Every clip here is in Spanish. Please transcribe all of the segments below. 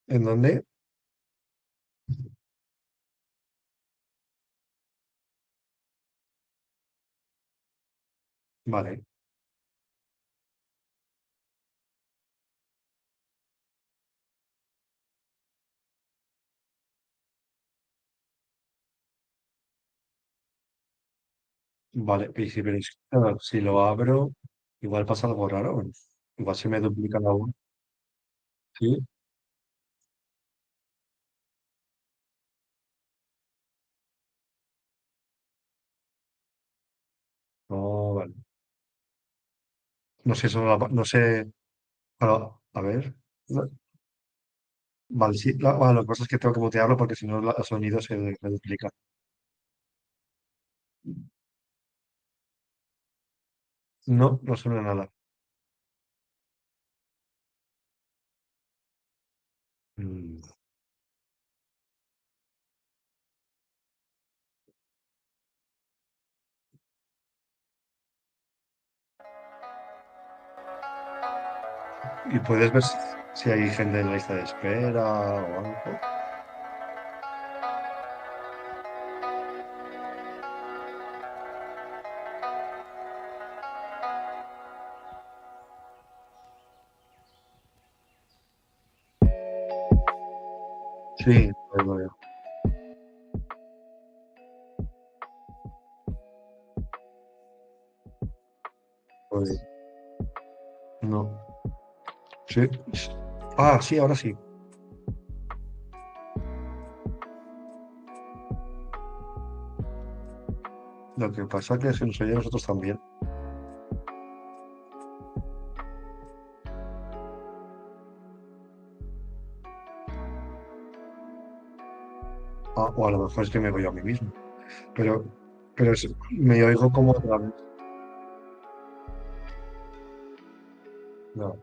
¿En dónde? Vale, vale. Y si, claro, si lo abro, igual pasa algo raro. Igual se me duplica la uno. Sí. No, vale. No sé, no sé. Claro, a ver. Vale, sí. Vale, lo que pasa es que tengo que mutearlo porque si no el sonido se me duplica. No, no suena nada. Mm. ¿Y puedes ver si hay gente en la lista de espera o algo? Sí, pues lo veo. Pues no. Sí. Ah, sí, ahora sí. Lo que pasa es que se nos oye a nosotros también. Ah, o a lo mejor es que me voy a mí mismo. Pero, me oigo como otra vez. No.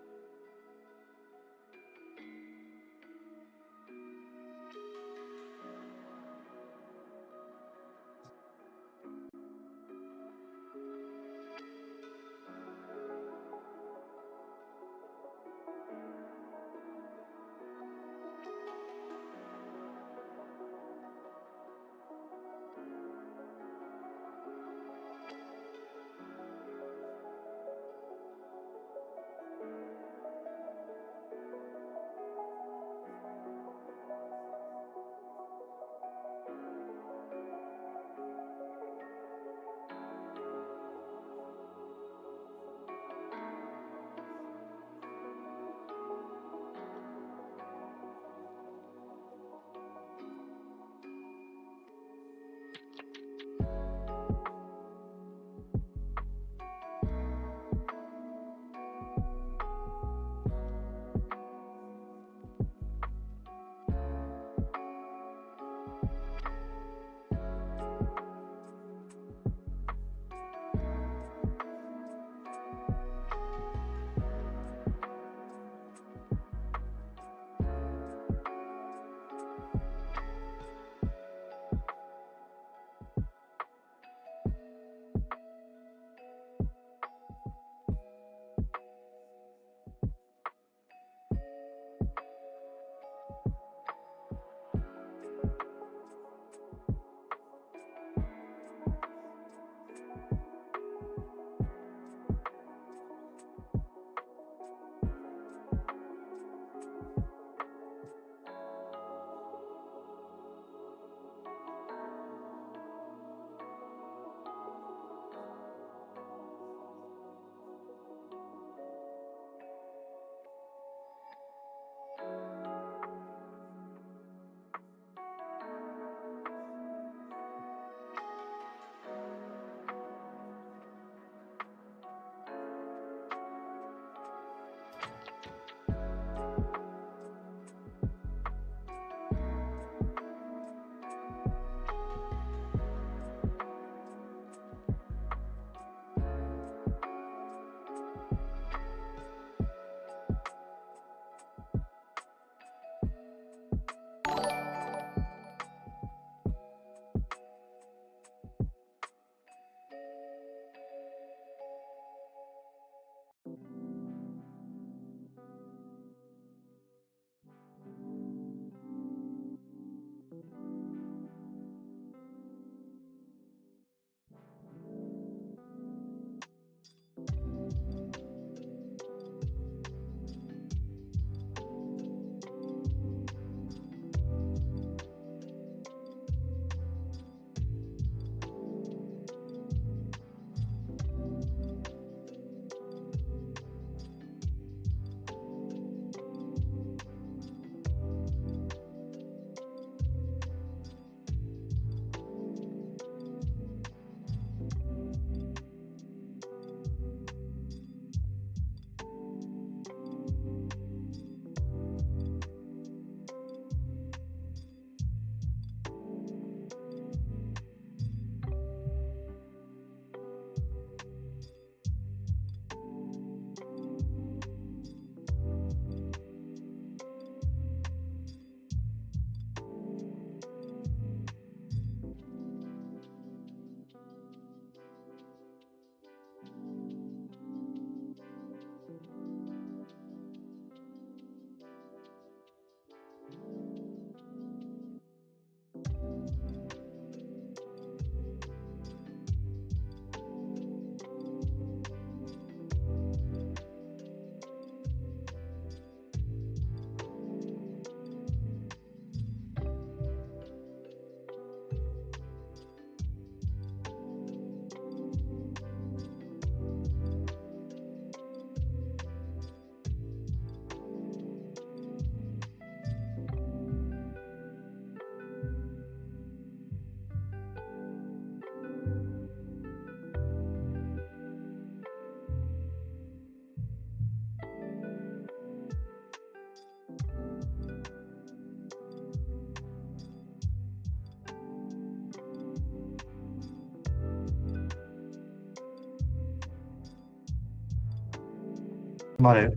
Vale,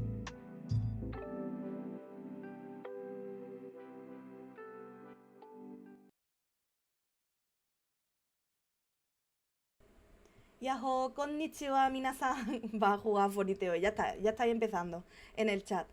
Yahoo, konnichiwa, minasan. Va a jugar Forite hoy. Ya está ahí empezando en el chat.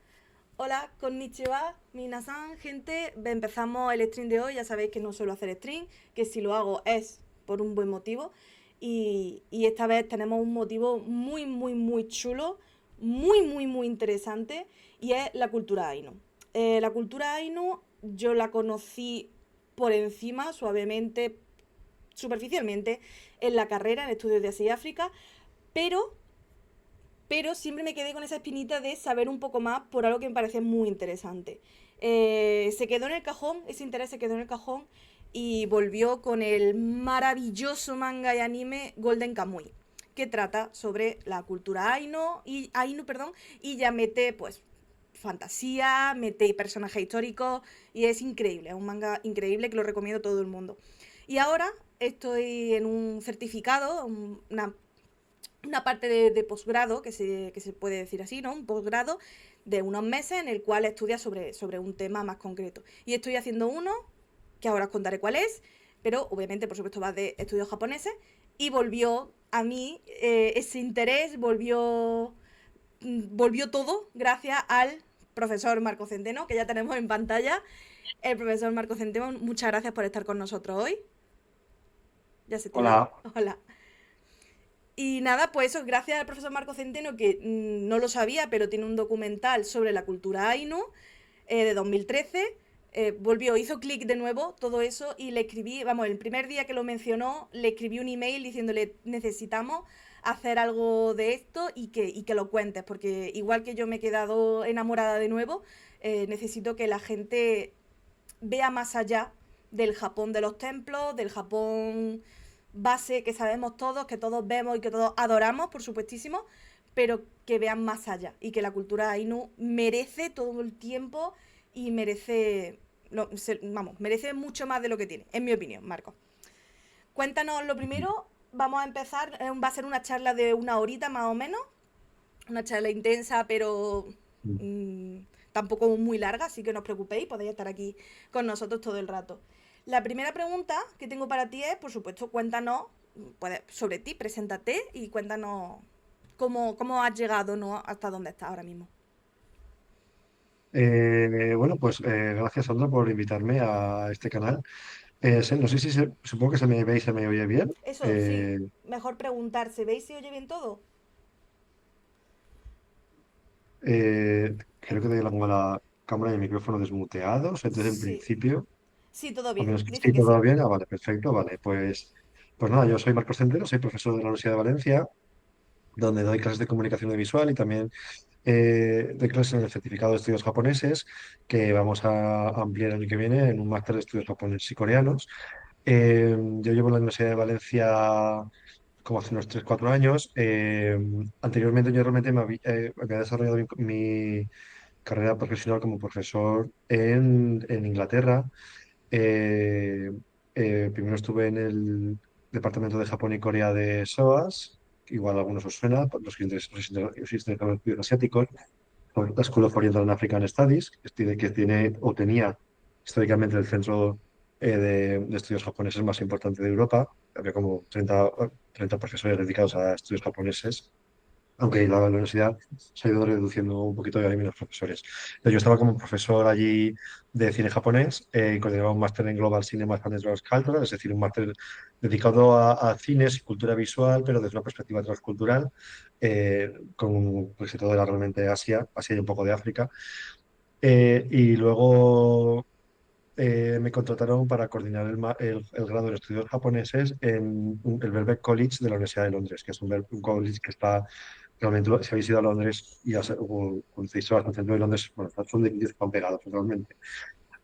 Hola, konnichiwa, minasan, gente. Empezamos el stream de hoy. Ya sabéis que no suelo hacer stream, que si lo hago es por un buen motivo. Y esta vez tenemos un motivo muy, muy, muy chulo, muy, muy, muy interesante, y es la cultura Ainu. La cultura Ainu yo la conocí por encima, suavemente, superficialmente, en la carrera, en estudios de Asia y África, pero, pero siempre me quedé con esa espinita de saber un poco más por algo que me parece muy interesante. Se quedó en el cajón, ese interés se quedó en el cajón y volvió con el maravilloso manga y anime Golden Kamuy, que trata sobre la cultura Ainu, perdón, y ya mete pues fantasía, mete personajes históricos y es increíble, es un manga increíble que lo recomiendo a todo el mundo. Y ahora estoy en un certificado, una parte de posgrado, que se puede decir así, ¿no? Un posgrado de unos meses en el cual estudia sobre un tema más concreto. Y estoy haciendo uno, que ahora os contaré cuál es, pero obviamente, por supuesto, va de estudios japoneses, y volvió a mí ese interés, volvió todo gracias al profesor Marco Centeno, que ya tenemos en pantalla. El profesor Marco Centeno, muchas gracias por estar con nosotros hoy. Ya se te ve. hola. Hola. Y nada, pues eso, gracias al profesor Marco Centeno, que no lo sabía, pero tiene un documental sobre la cultura Ainu de 2013. Volvió, hizo clic de nuevo, todo eso, y le escribí, vamos, el primer día que lo mencionó, le escribí un email diciéndole, necesitamos hacer algo de esto y que lo cuentes, porque igual que yo me he quedado enamorada de nuevo, necesito que la gente vea más allá del Japón de los templos, del Japón base que sabemos todos, que todos vemos y que todos adoramos, por supuestísimo, pero que vean más allá y que la cultura Ainu merece todo el tiempo y merece, no, vamos, merece mucho más de lo que tiene, en mi opinión, Marco. Cuéntanos lo primero, vamos a empezar, va a ser una charla de una horita más o menos, una charla intensa, pero mmm, tampoco muy larga, así que no os preocupéis, podéis estar aquí con nosotros todo el rato. La primera pregunta que tengo para ti es, por supuesto, cuéntanos sobre ti, preséntate y cuéntanos cómo has llegado, ¿no?, hasta dónde estás ahora mismo. Bueno, pues gracias, Sandra, por invitarme a este canal. No sé si supongo que se me ve y se me oye bien. Eso, sí, Eh, mejor preguntarse, ¿veis si oye bien todo? Creo que tengo la cámara y el micrófono desmuteados, entonces en Sí, principio, sí, todo a bien, menos que dice esté que todo sí. bien, vale, perfecto, vale, pues nada, yo soy Marcos Centeno, soy profesor de la Universidad de Valencia, donde doy clases de comunicación audiovisual y también doy clases en el certificado de estudios japoneses, que vamos a ampliar el año que viene en un máster de estudios japoneses y coreanos. Yo llevo en la Universidad de Valencia como hace unos 3 4 años. Anteriormente yo realmente había desarrollado mi carrera profesional como profesor en Inglaterra. Eh, Primero estuve en el Departamento de Japón y Corea de SOAS, igual a algunos os suena, por los que os interesan los estudios asiáticos, por la School of Oriental and African Studies, que tiene o tenía históricamente el centro de estudios japoneses más importante de Europa. Había como 30 profesores dedicados a estudios japoneses, aunque la universidad se ha ido reduciendo un poquito y hay menos profesores. Pero yo estaba como profesor allí de cine japonés y coordinaba un máster en Global Cinema and Cultural, es decir, un máster dedicado a cines y cultura visual, pero desde una perspectiva transcultural, con pues, todo era realmente Asia y un poco de África. Y luego me contrataron para coordinar el grado de estudios japoneses en el Birkbeck College de la Universidad de Londres, que es un college que está realmente, si habéis ido a Londres y conocéis bastante el centro de Londres, bueno, son edificios que están pegados totalmente.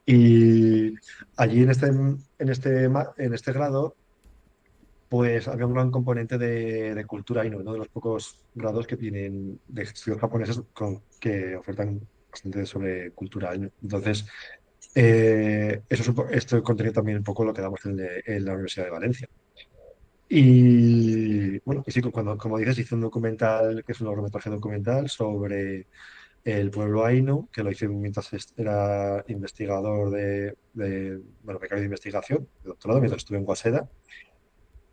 Y allí en este grado, pues había un gran componente de cultura Ainu, uno de los pocos grados que tienen de estudios japoneses que ofertan bastante sobre cultura Ainu. Entonces, esto contenía también un poco lo que damos en la Universidad de Valencia. Y bueno, y sí, cuando, como dices, hice un documental, que es un largometraje documental sobre el pueblo Ainu, que lo hice mientras era investigador bueno, becario de investigación, de doctorado, mientras estuve en Waseda.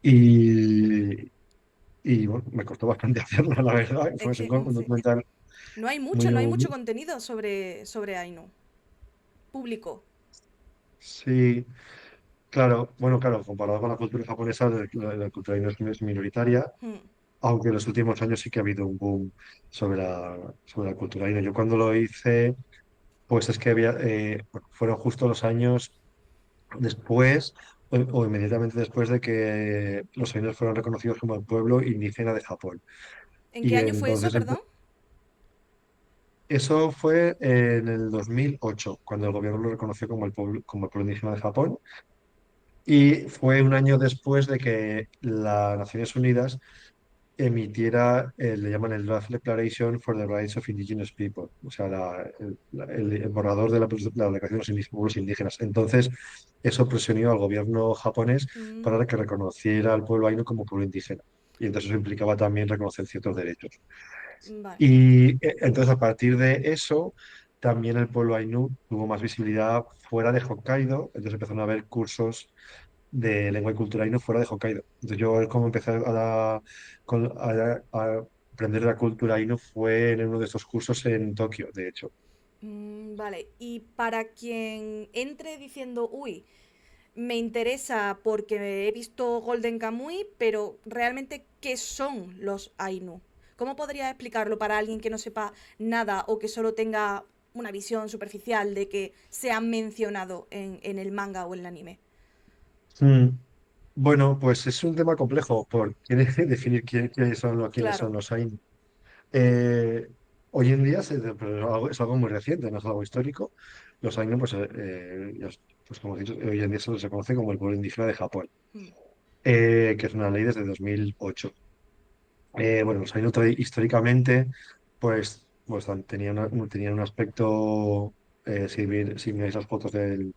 Y, y bueno, me costó bastante hacerlo, la verdad. Es Fue que un sí. documental muy, No hay mucho muy- contenido sobre Ainu. Público. sí, claro, bueno, claro, comparado con la cultura japonesa, la cultura Ainu es minoritaria, Hmm. aunque en los últimos años sí que ha habido un boom sobre la cultura Ainu. Yo cuando lo hice, pues es que bueno, fueron justo los años después o inmediatamente después de que los Ainos fueron reconocidos como el pueblo indígena de Japón. ¿En qué Y año fue eso, entonces perdón? eso fue en el 2008 cuando el gobierno lo reconoció como el pueblo indígena de Japón. Y fue un año después de que las Naciones Unidas emitiera, le llaman el Draft Declaration for the Rights of Indigenous People, o sea, el borrador de la Declaración de los Pueblos Indígenas. Entonces, eso presionó al gobierno japonés Mm, para que reconociera al pueblo ainu como pueblo indígena. Y entonces eso implicaba también reconocer ciertos derechos. vale. Y entonces, a partir de eso, también el pueblo ainu tuvo más visibilidad fuera de Hokkaido. Entonces empezaron a haber cursos de lengua y cultura ainu fuera de Hokkaido. Entonces yo como empecé a aprender la cultura ainu fue en uno de estos cursos en Tokio, de hecho. Vale. Y para quien entre diciendo, uy, me interesa porque he visto Golden Kamuy, pero realmente, ¿qué son los Ainu? ¿Cómo podrías explicarlo para alguien que no sepa nada o que solo tenga una visión superficial de que se han mencionado en el manga o en el anime? Mm. Bueno, pues es un tema complejo porque definir quiénes Claro. son los ainu. Eh, Hoy en día pero es algo muy reciente, no es algo histórico. Los ainu, pues, pues como he dicho, hoy en día se les reconoce como el pueblo indígena de Japón, Mm, que es una ley desde 2008. Bueno, los Ainu históricamente, tenían un aspecto, si miráis las fotos del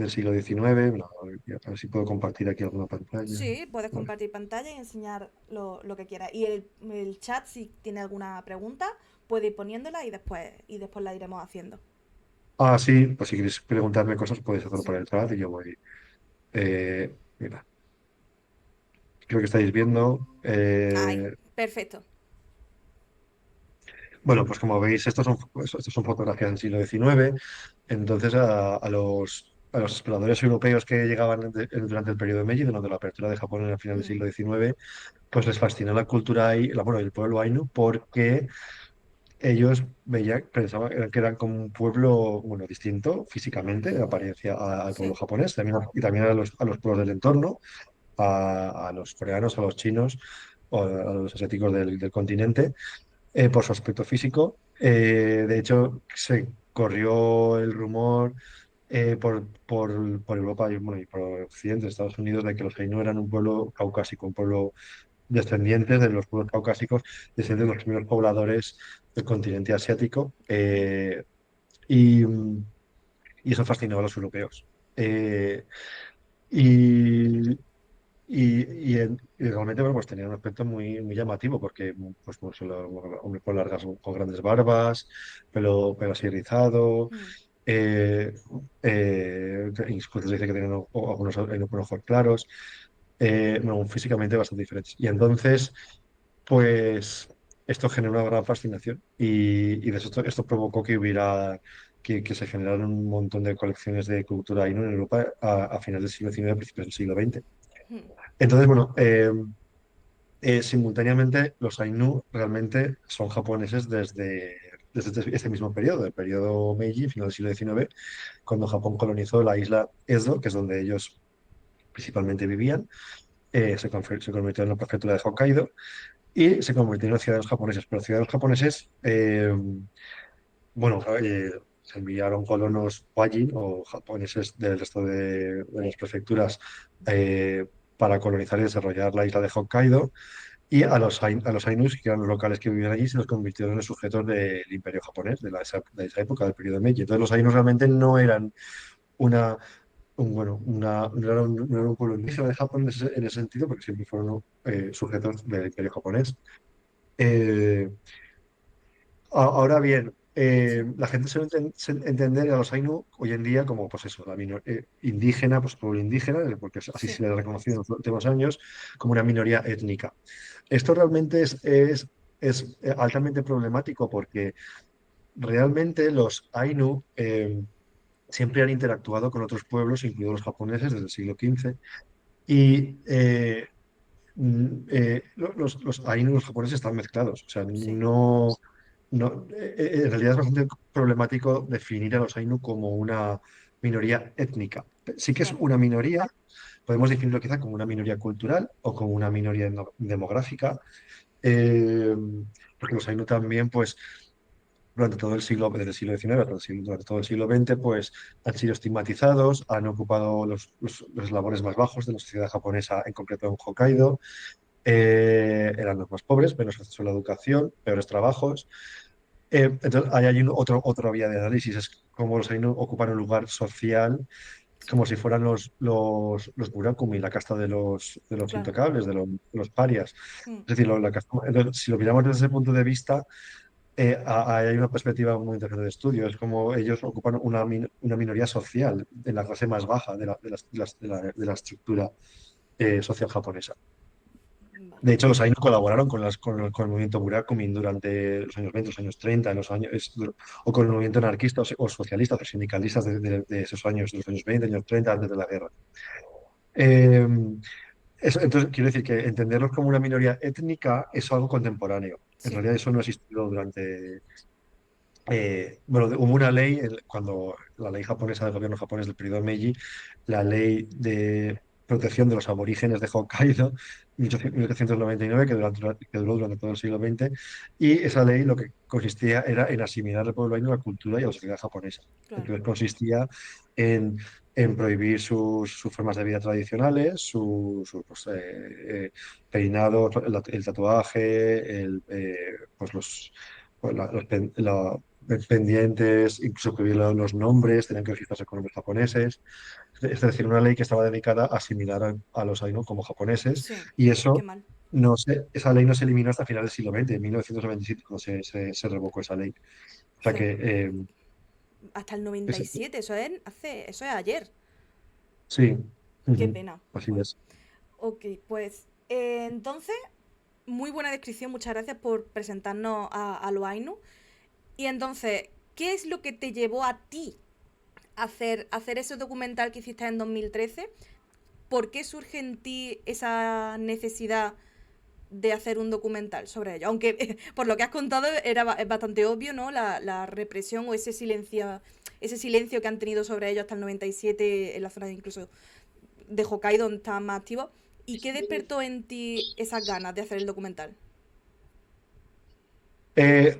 siglo XIX, bueno, a ver si puedo compartir aquí alguna pantalla. Sí, puedes A ver. compartir pantalla y enseñar lo que quieras. Y el chat, si tiene alguna pregunta, puede ir poniéndola y después la iremos haciendo. Ah, sí, pues si queréis preguntarme cosas podéis hacerlo por Sí. el chat y yo voy. Mira, creo que estáis viendo. Ay, perfecto. Bueno, pues como veis, estos son fotografías del siglo XIX. Entonces, a los exploradores europeos que llegaban durante el periodo Meiji, durante la apertura de Japón en el final del Mm, siglo XIX, pues les fascinó la cultura bueno, el pueblo Ainu, porque ellos pensaban que eran como un pueblo, bueno, distinto físicamente, en apariencia al pueblo sí. japonés, y también a los pueblos del entorno, a los coreanos, a los chinos o a los asiáticos del continente por su aspecto físico. De hecho, se corrió el rumor por Europa y, bueno, y por Occidente, Estados Unidos, de que los Ainu eran un pueblo caucásico, un pueblo descendientes de los pueblos caucásicos, descendientes de los primeros pobladores del continente asiático. Y, y eso fascinó a los europeos. Y, y realmente, bueno, pues tenía un aspecto muy, muy llamativo porque, pues hombres con largas, con grandes barbas, pelo así rizado, Mm, incluso se dice que tenían algunos ojos claros, bueno, físicamente bastante diferentes. Y entonces, pues, esto generó una gran fascinación y de esto provocó que se generaran un montón de colecciones de cultura Ainu en Europa a finales del siglo XIX, principios del siglo XX. mm, Entonces, bueno, simultáneamente los Ainu realmente son japoneses desde este mismo periodo, el periodo Meiji, final del siglo XIX, cuando Japón colonizó la isla Edo, que es donde ellos principalmente vivían, se convirtió en la prefectura de Hokkaido y se convirtieron en ciudadanos japoneses. Pero ciudadanos japoneses, bueno, se enviaron colonos Wajin o japoneses del resto de las prefecturas para colonizar y desarrollar la isla de Hokkaido. Y a los Ainus, que eran los locales que vivían allí, se los convirtieron en sujetos del Imperio japonés, de esa época, del periodo Meiji. Entonces los Ainus realmente no eran una no era un pueblo indígena de Japón en ese sentido, porque siempre fueron sujetos del Imperio japonés. Eh, Ahora bien, Sí, la gente suele entender a los Ainu hoy en día como, pues eso, indígena, pues pueblo indígena, porque así sí, se le ha reconocido en los últimos años, como una minoría étnica. Esto realmente es altamente problemático porque realmente los Ainu siempre han interactuado con otros pueblos, incluidos los japoneses, desde el siglo XV, y los Ainu y los japoneses están mezclados. O sea, sí, en realidad es bastante problemático definir a los Ainu como una minoría étnica. Sí que es claro, una minoría, podemos definirlo quizá como una minoría cultural o como una minoría demográfica, eh, porque los Ainu también, pues, durante todo el siglo, desde el siglo XIX durante todo el siglo XX, pues, han sido estigmatizados, han ocupado los labores más bajos de la sociedad japonesa, en concreto en Hokkaido. Eran los más pobres, menos acceso a la educación, peores trabajos. Entonces, ahí hay otra vía de análisis, es cómo los Ainu ocupan un lugar social sí, como si fueran los Murakami, la casta de los claro. intocables, de los parias. Mm, Es decir, entonces, si lo miramos desde ese punto de vista, ahí hay una perspectiva muy interesante de estudio. Es como ellos ocupan una minoría social en la clase más baja de la estructura social japonesa. vale, De hecho, los Ainu colaboraron con el movimiento Burakumin durante los años 20, los años 30, o con el movimiento anarquista o socialista o sindicalistas de esos años, de los años 20, años 30, antes de la guerra. Eh, entonces, quiero decir que entenderlos como una minoría étnica es algo contemporáneo. En sí, realidad eso no ha existido bueno, hubo una ley, cuando la ley japonesa del gobierno japonés del periodo Meiji, la ley de protección de los aborígenes de Hokkaido, 1899, que duró durante todo el siglo XX, y esa ley lo que consistía era en asimilar al pueblo ainu a la cultura y a la sociedad japonesa. claro, Entonces consistía en, en prohibir sus formas de vida tradicionales, pues, peinado, el tatuaje, pues pendientes, incluso prohibir los nombres, tenían que registrarse con nombres japoneses. Es decir, una ley que estaba dedicada a asimilar a los Ainu como japoneses, sí, y qué eso mal. esa ley no se eliminó hasta finales del siglo XX, en 1997, cuando se revocó esa ley. O sea Sí, que, hasta el noventa es- y siete eso es ayer. sí, Qué ujú, pena. así Joder. es. Ok, pues entonces, muy buena descripción, muchas gracias por presentarnos a lo Ainu. Y entonces, ¿qué es lo que te llevó a ti a hacer ese documental que hiciste en 2013? ¿Por qué surge en ti esa necesidad de hacer un documental sobre ello? Aunque por lo que has contado es bastante obvio, ¿no? La represión o ese silencio que han tenido sobre ello hasta el 97 en la zona incluso de Hokkaido donde estaban más activos. ¿Y qué despertó en ti esas ganas de hacer el documental?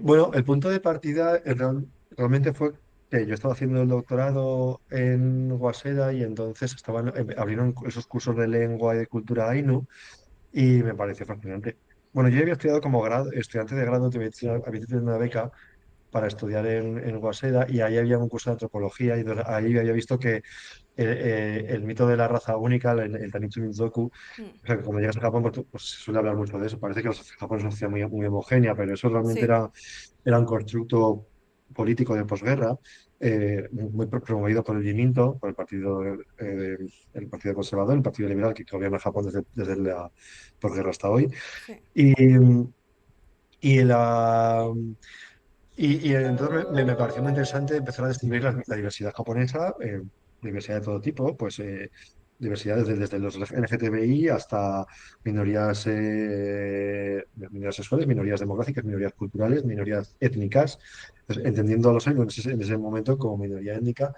Bueno, el punto de partida realmente fue que yo estaba haciendo el doctorado en Waseda y entonces abrieron esos cursos de lengua y de cultura Ainu y me pareció fascinante. Bueno, yo había estudiado como estudiante de grado, había tenido una beca para estudiar en Waseda y ahí había un curso de antropología y entonces ahí había visto que el mito de la raza única, el Tanitsu Minzoku, Mm, o sea, que cuando llegas a Japón pues se suele hablar mucho de eso. Parece que Japón es una sociedad muy homogénea, pero eso realmente sí, era un constructo político de posguerra, muy promovido por el Jiminto, por el Partido Conservador, el Partido Liberal que gobierna Japón desde la posguerra hasta hoy. sí, Y, y, la, y entonces me pareció muy interesante empezar a descubrir la diversidad japonesa, diversidad de todo tipo, pues diversidad desde los LGTBI hasta minorías sexuales, minorías demográficas, minorías culturales, minorías étnicas. Entonces, entendiendo a los ainu en ese momento como minoría étnica,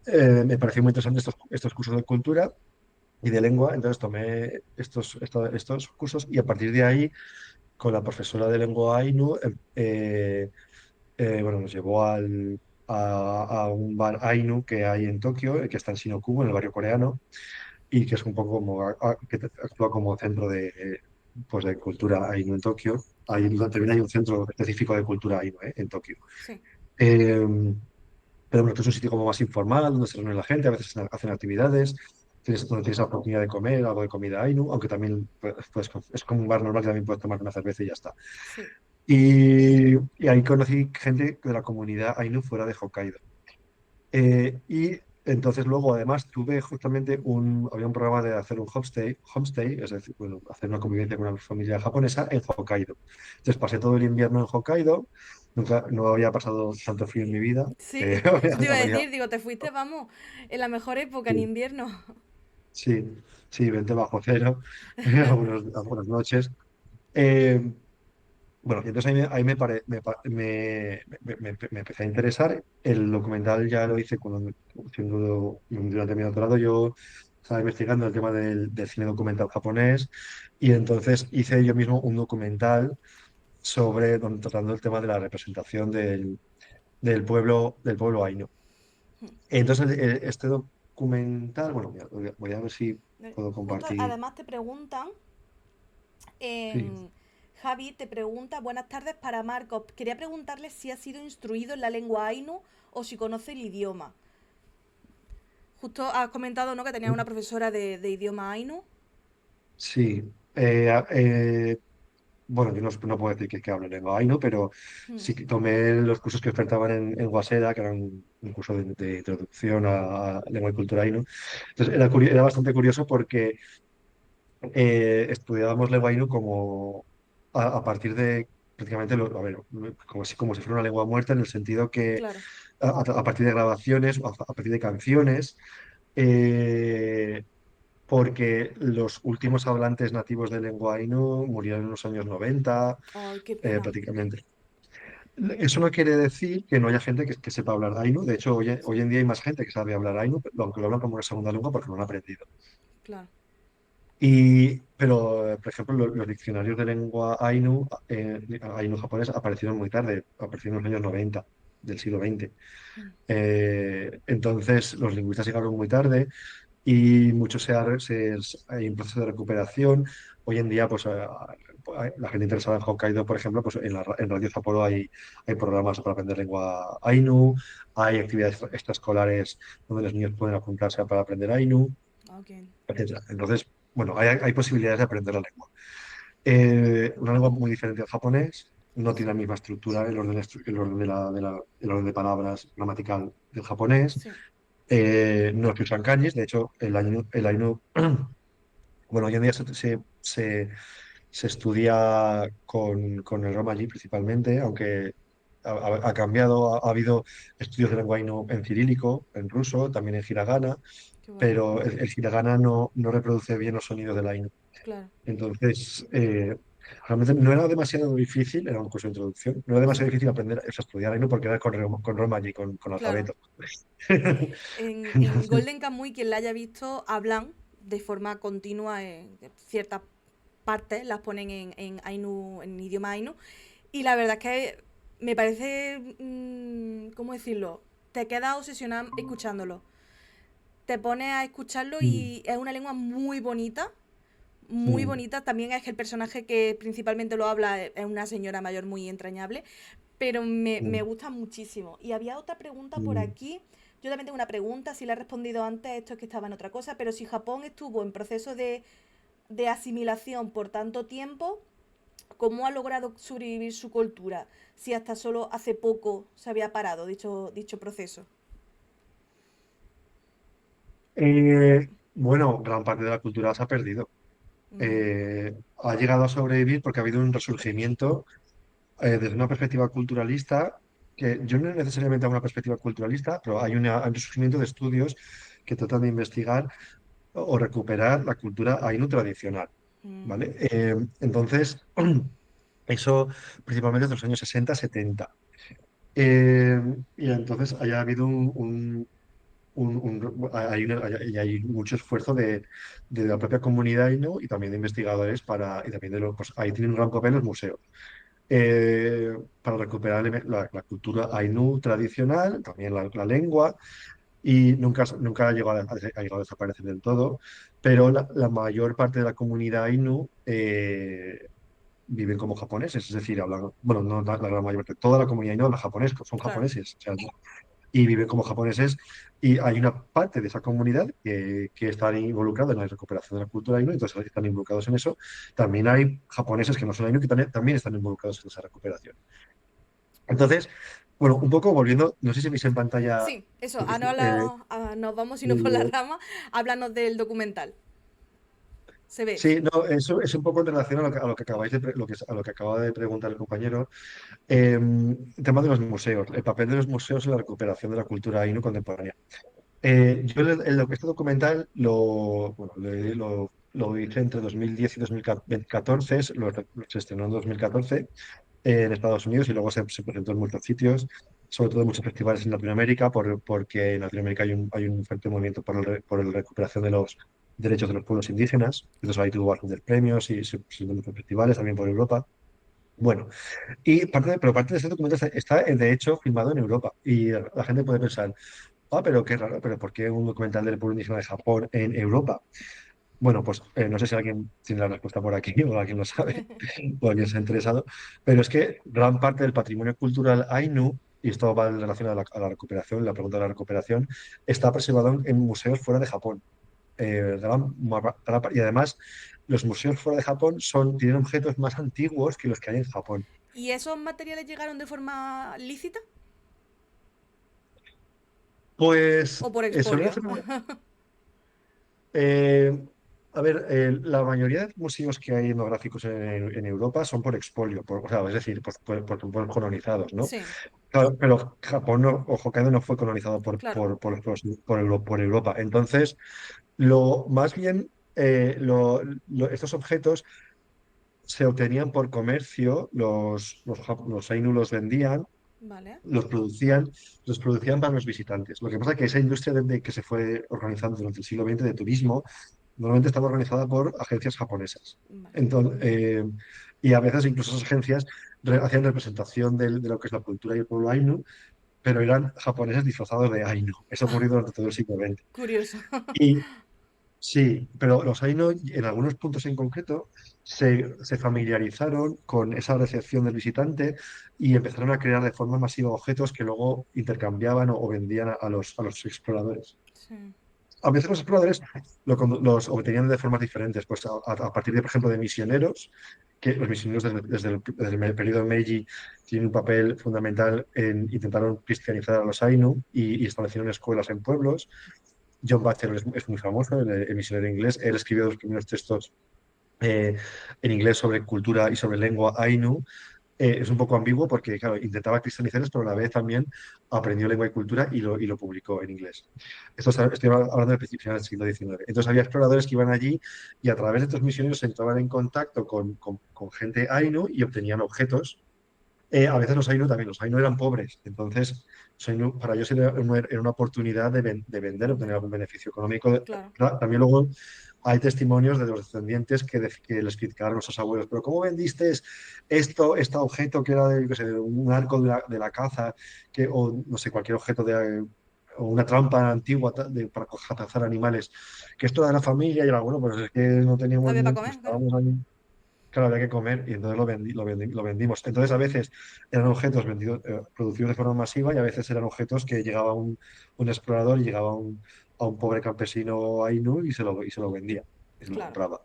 me pareció muy interesante estos cursos de cultura y de lengua. Entonces tomé estos cursos y a partir de ahí, con la profesora de lengua Ainu, bueno, nos llevó a un bar Ainu que hay en Tokio, que está en Shinokubo, en el barrio coreano, y que es un poco como, que actúa como centro pues de cultura Ainu en Tokio. También hay un centro específico de cultura Ainu, en Tokio. sí, Eh, pero bueno, esto es un sitio como más informal, donde se reúne la gente, a veces hacen actividades, donde tienes la oportunidad de comer algo de comida Ainu, aunque también es como un bar normal que también puedes tomar una cerveza y ya está. Sí. Y ahí conocí gente de la comunidad Ainu fuera de Hokkaido. Y entonces luego además tuve justamente había un programa de hacer un homestay, es decir, bueno, hacer una convivencia con una familia japonesa en Hokkaido. Entonces pasé todo el invierno en Hokkaido, nunca, no había pasado tanto frío en mi vida. Sí, eso te iba a Había- decir, digo, te fuiste, vamos, en la mejor época, en sí, invierno. sí, sí, 20 bajo cero, algunas noches. Eh, Bueno, y entonces ahí me empecé a interesar. El documental ya lo hice durante mi doctorado. Yo estaba investigando el tema del cine documental japonés y entonces hice yo mismo un documental tratando el tema de la representación del pueblo Ainu. Entonces, este documental, bueno, mira, voy a ver si puedo Justo compartir. además te preguntan, Sí, Javi te pregunta, buenas tardes para Marcos. Quería preguntarle si ha sido instruido en la lengua Ainu o si conoce el idioma. Justo has comentado, ¿no?, que tenías una profesora de idioma Ainu. sí. Bueno, yo no puedo decir que hablo lengua Ainu, pero Hmm. sí que tomé los cursos que ofertaban en Waseda, que eran un curso de introducción a lengua y cultura Ainu. Entonces era bastante curioso porque estudiábamos lengua Ainu como a partir de prácticamente, a ver, como si fuera una lengua muerta, en el sentido que Claro. a partir de grabaciones, a partir de canciones, eh, porque los últimos hablantes nativos de lengua Ainu murieron en los años 90 Ay, qué pena. prácticamente. Eso no quiere decir que no haya gente que sepa hablar Ainu. De hecho, hoy en día hay más gente que sabe hablar Ainu, aunque lo hablan como una segunda lengua porque no lo han aprendido. Claro. Pero, por ejemplo, los diccionarios de lengua Ainu, Ainu japonés, aparecieron muy tarde, aparecieron en los años 90 del siglo XX. Entonces, los lingüistas llegaron muy tarde y mucho hay un proceso de recuperación. Hoy en día, pues la gente interesada en Hokkaido, por ejemplo, pues en Radio Sapporo hay programas para aprender lengua Ainu, hay actividades extraescolares donde los niños pueden apuntarse para aprender Ainu, Ok. etcétera. Entonces, bueno, hay posibilidades de aprender la lengua. Una lengua muy diferente al japonés, no tiene la misma estructura, el orden el orden de palabras gramatical del japonés. Sí. No se usan kanjis, de hecho, el Ainu bueno, hoy en día se estudia con el Romaji principalmente, aunque ha cambiado, ha habido estudios de lengua Ainu en cirílico, en ruso, también en hiragana, Qué guay. pero el hiragana no reproduce bien los sonidos del Ainu. Claro. Entonces, realmente no era demasiado difícil, era un curso de introducción, no era demasiado difícil aprender, o sea, estudiar Ainu porque era con Romaji, con Claro. alfabeto. En Golden Kamuy, quien la haya visto, hablan de forma continua en ciertas partes, las ponen en Ainu, en idioma Ainu. Y la verdad es que me parece, ¿cómo decirlo? Te quedas obsesionado escuchándolo. Te pones a escucharlo Mm, y es una lengua muy bonita. Muy mm, bonita. También es que el personaje que principalmente lo habla es una señora mayor muy entrañable. Pero me mm, gusta muchísimo. Y había otra pregunta por mm. aquí. Yo también tengo una pregunta. Si la he respondido antes, esto es que estaba en otra cosa. Pero si Japón estuvo en proceso de asimilación por tanto tiempo, ¿cómo ha logrado sobrevivir su cultura? Si hasta solo hace poco se había parado dicho proceso. Bueno, gran parte de la cultura se ha perdido. Ujú. Ha llegado a sobrevivir porque ha habido un resurgimiento desde una perspectiva culturalista, que yo no necesariamente hago una perspectiva culturalista, pero hay un resurgimiento de estudios que tratan de investigar o recuperar la cultura ainu tradicional, Mm, ¿vale? Entonces, eso principalmente desde los años 60-70. Y entonces haya habido hay mucho esfuerzo de la propia comunidad Ainu y también de investigadores y también pues ahí tienen un gran papel los museos. Para recuperar la cultura Ainu tradicional, también la lengua, y nunca ha llegado a desaparecer del todo, pero la mayor parte de la comunidad Ainu viven como japoneses, es decir, hablan, bueno, no la gran mayor parte, toda la comunidad Ainu habla japonés, son claro. japoneses. O sea, y viven como japoneses. Y hay una parte de esa comunidad que están involucrados en la recuperación de la cultura Ainu, entonces están involucrados en eso. También hay japoneses que no son Ainu que también están involucrados en esa recuperación. Entonces, bueno, un poco volviendo, no sé si veis en pantalla, Sí, eso, porque nos vamos sino por la eh, rama. Háblanos del documental. Se ve. sí, no, eso es un poco en relación a lo que acabáis a lo que acaba de preguntar el compañero. El tema de los museos, el papel de los museos en la recuperación de la cultura ainu contemporánea. Yo este documental lo hice entre 2010 y 2014, se estrenó en 2014 en Estados Unidos y luego se presentó en muchos sitios, sobre todo en muchos festivales en Latinoamérica, porque en Latinoamérica hay un fuerte movimiento por la recuperación de los derechos de los pueblos indígenas. Entonces ahí tuvo bastantes premios y se presentó en muchos festivales, también por Europa. Bueno, pero parte de este documental está, de hecho, filmado en Europa. Y la gente puede pensar, pero qué raro, pero ¿por qué un documental del pueblo indígena de Japón en Europa? Bueno, pues no sé si alguien tiene la respuesta por aquí o alguien lo sabe o alguien se ha interesado, pero es que gran parte del patrimonio cultural Ainu, y esto va en relación a la recuperación, la pregunta de la recuperación, está preservado en museos fuera de Japón. Y además, los museos fuera de Japón tienen objetos más antiguos que los que hay en Japón. ¿Y esos materiales llegaron de forma lícita Pues o por suelen expolio? hacer Eh, a ver, la mayoría de museos que hay etnográficos en Europa son por expolio, o sea, es decir, por colonizados, ¿no? Sí, Claro, pero Japón, o Hokkaido no fue colonizado claro. por Europa. Entonces, más bien, estos objetos se obtenían por comercio, los Ainu los vendían, Vale. los producían, los producían para los visitantes. Lo que pasa es que esa industria que se fue organizando durante el siglo XX de turismo, normalmente estaba organizada por agencias japonesas. Vale. Entonces, y a veces incluso esas agencias hacían representación de lo que es la cultura y el pueblo Ainu, pero eran japoneses disfrazados de Ainu. Eso ocurrió durante todo el siglo XX. Curioso. Y sí, pero los Ainu en algunos puntos en concreto se familiarizaron con esa recepción del visitante y empezaron a crear de forma masiva objetos que luego intercambiaban o vendían a los exploradores. Sí. A veces los exploradores los obtenían de formas diferentes, pues a partir de, por ejemplo, de misioneros, que los misioneros desde el periodo Meiji tienen un papel fundamental intentaron cristianizar a los Ainu y establecieron escuelas en pueblos. John Batchelor es muy famoso, el misionero inglés. Él escribió los primeros textos eh, en inglés sobre cultura y sobre lengua Ainu. Es un poco ambiguo porque, claro, intentaba cristianizarlos, pero a la vez también aprendió lengua y cultura y lo publicó en inglés. Estoy hablando del principio del siglo XIX. Entonces había exploradores que iban allí y a través de estos misioneros entraban en contacto con gente Ainu y obtenían objetos. A veces los Ainu eran pobres, entonces para ellos era una oportunidad de vender, obtener algún beneficio económico. Claro. También luego hay testimonios de los descendientes que les criticaron a sus abuelos, pero ¿cómo vendiste este objeto que era yo qué sé, un arco de la caza, o no sé, cualquier objeto o una trampa antigua para cazar animales, que esto era de la familia y era bueno, pues es que no No teníamos, había para pues comer, claro. estábamos ahí. Claro, había que comer y entonces lo vendimos. Entonces, a veces eran objetos producidos de forma masiva y a veces eran objetos que llegaba un explorador y llegaba a un pobre campesino Ainu y se lo vendía y se lo Claro. compraba.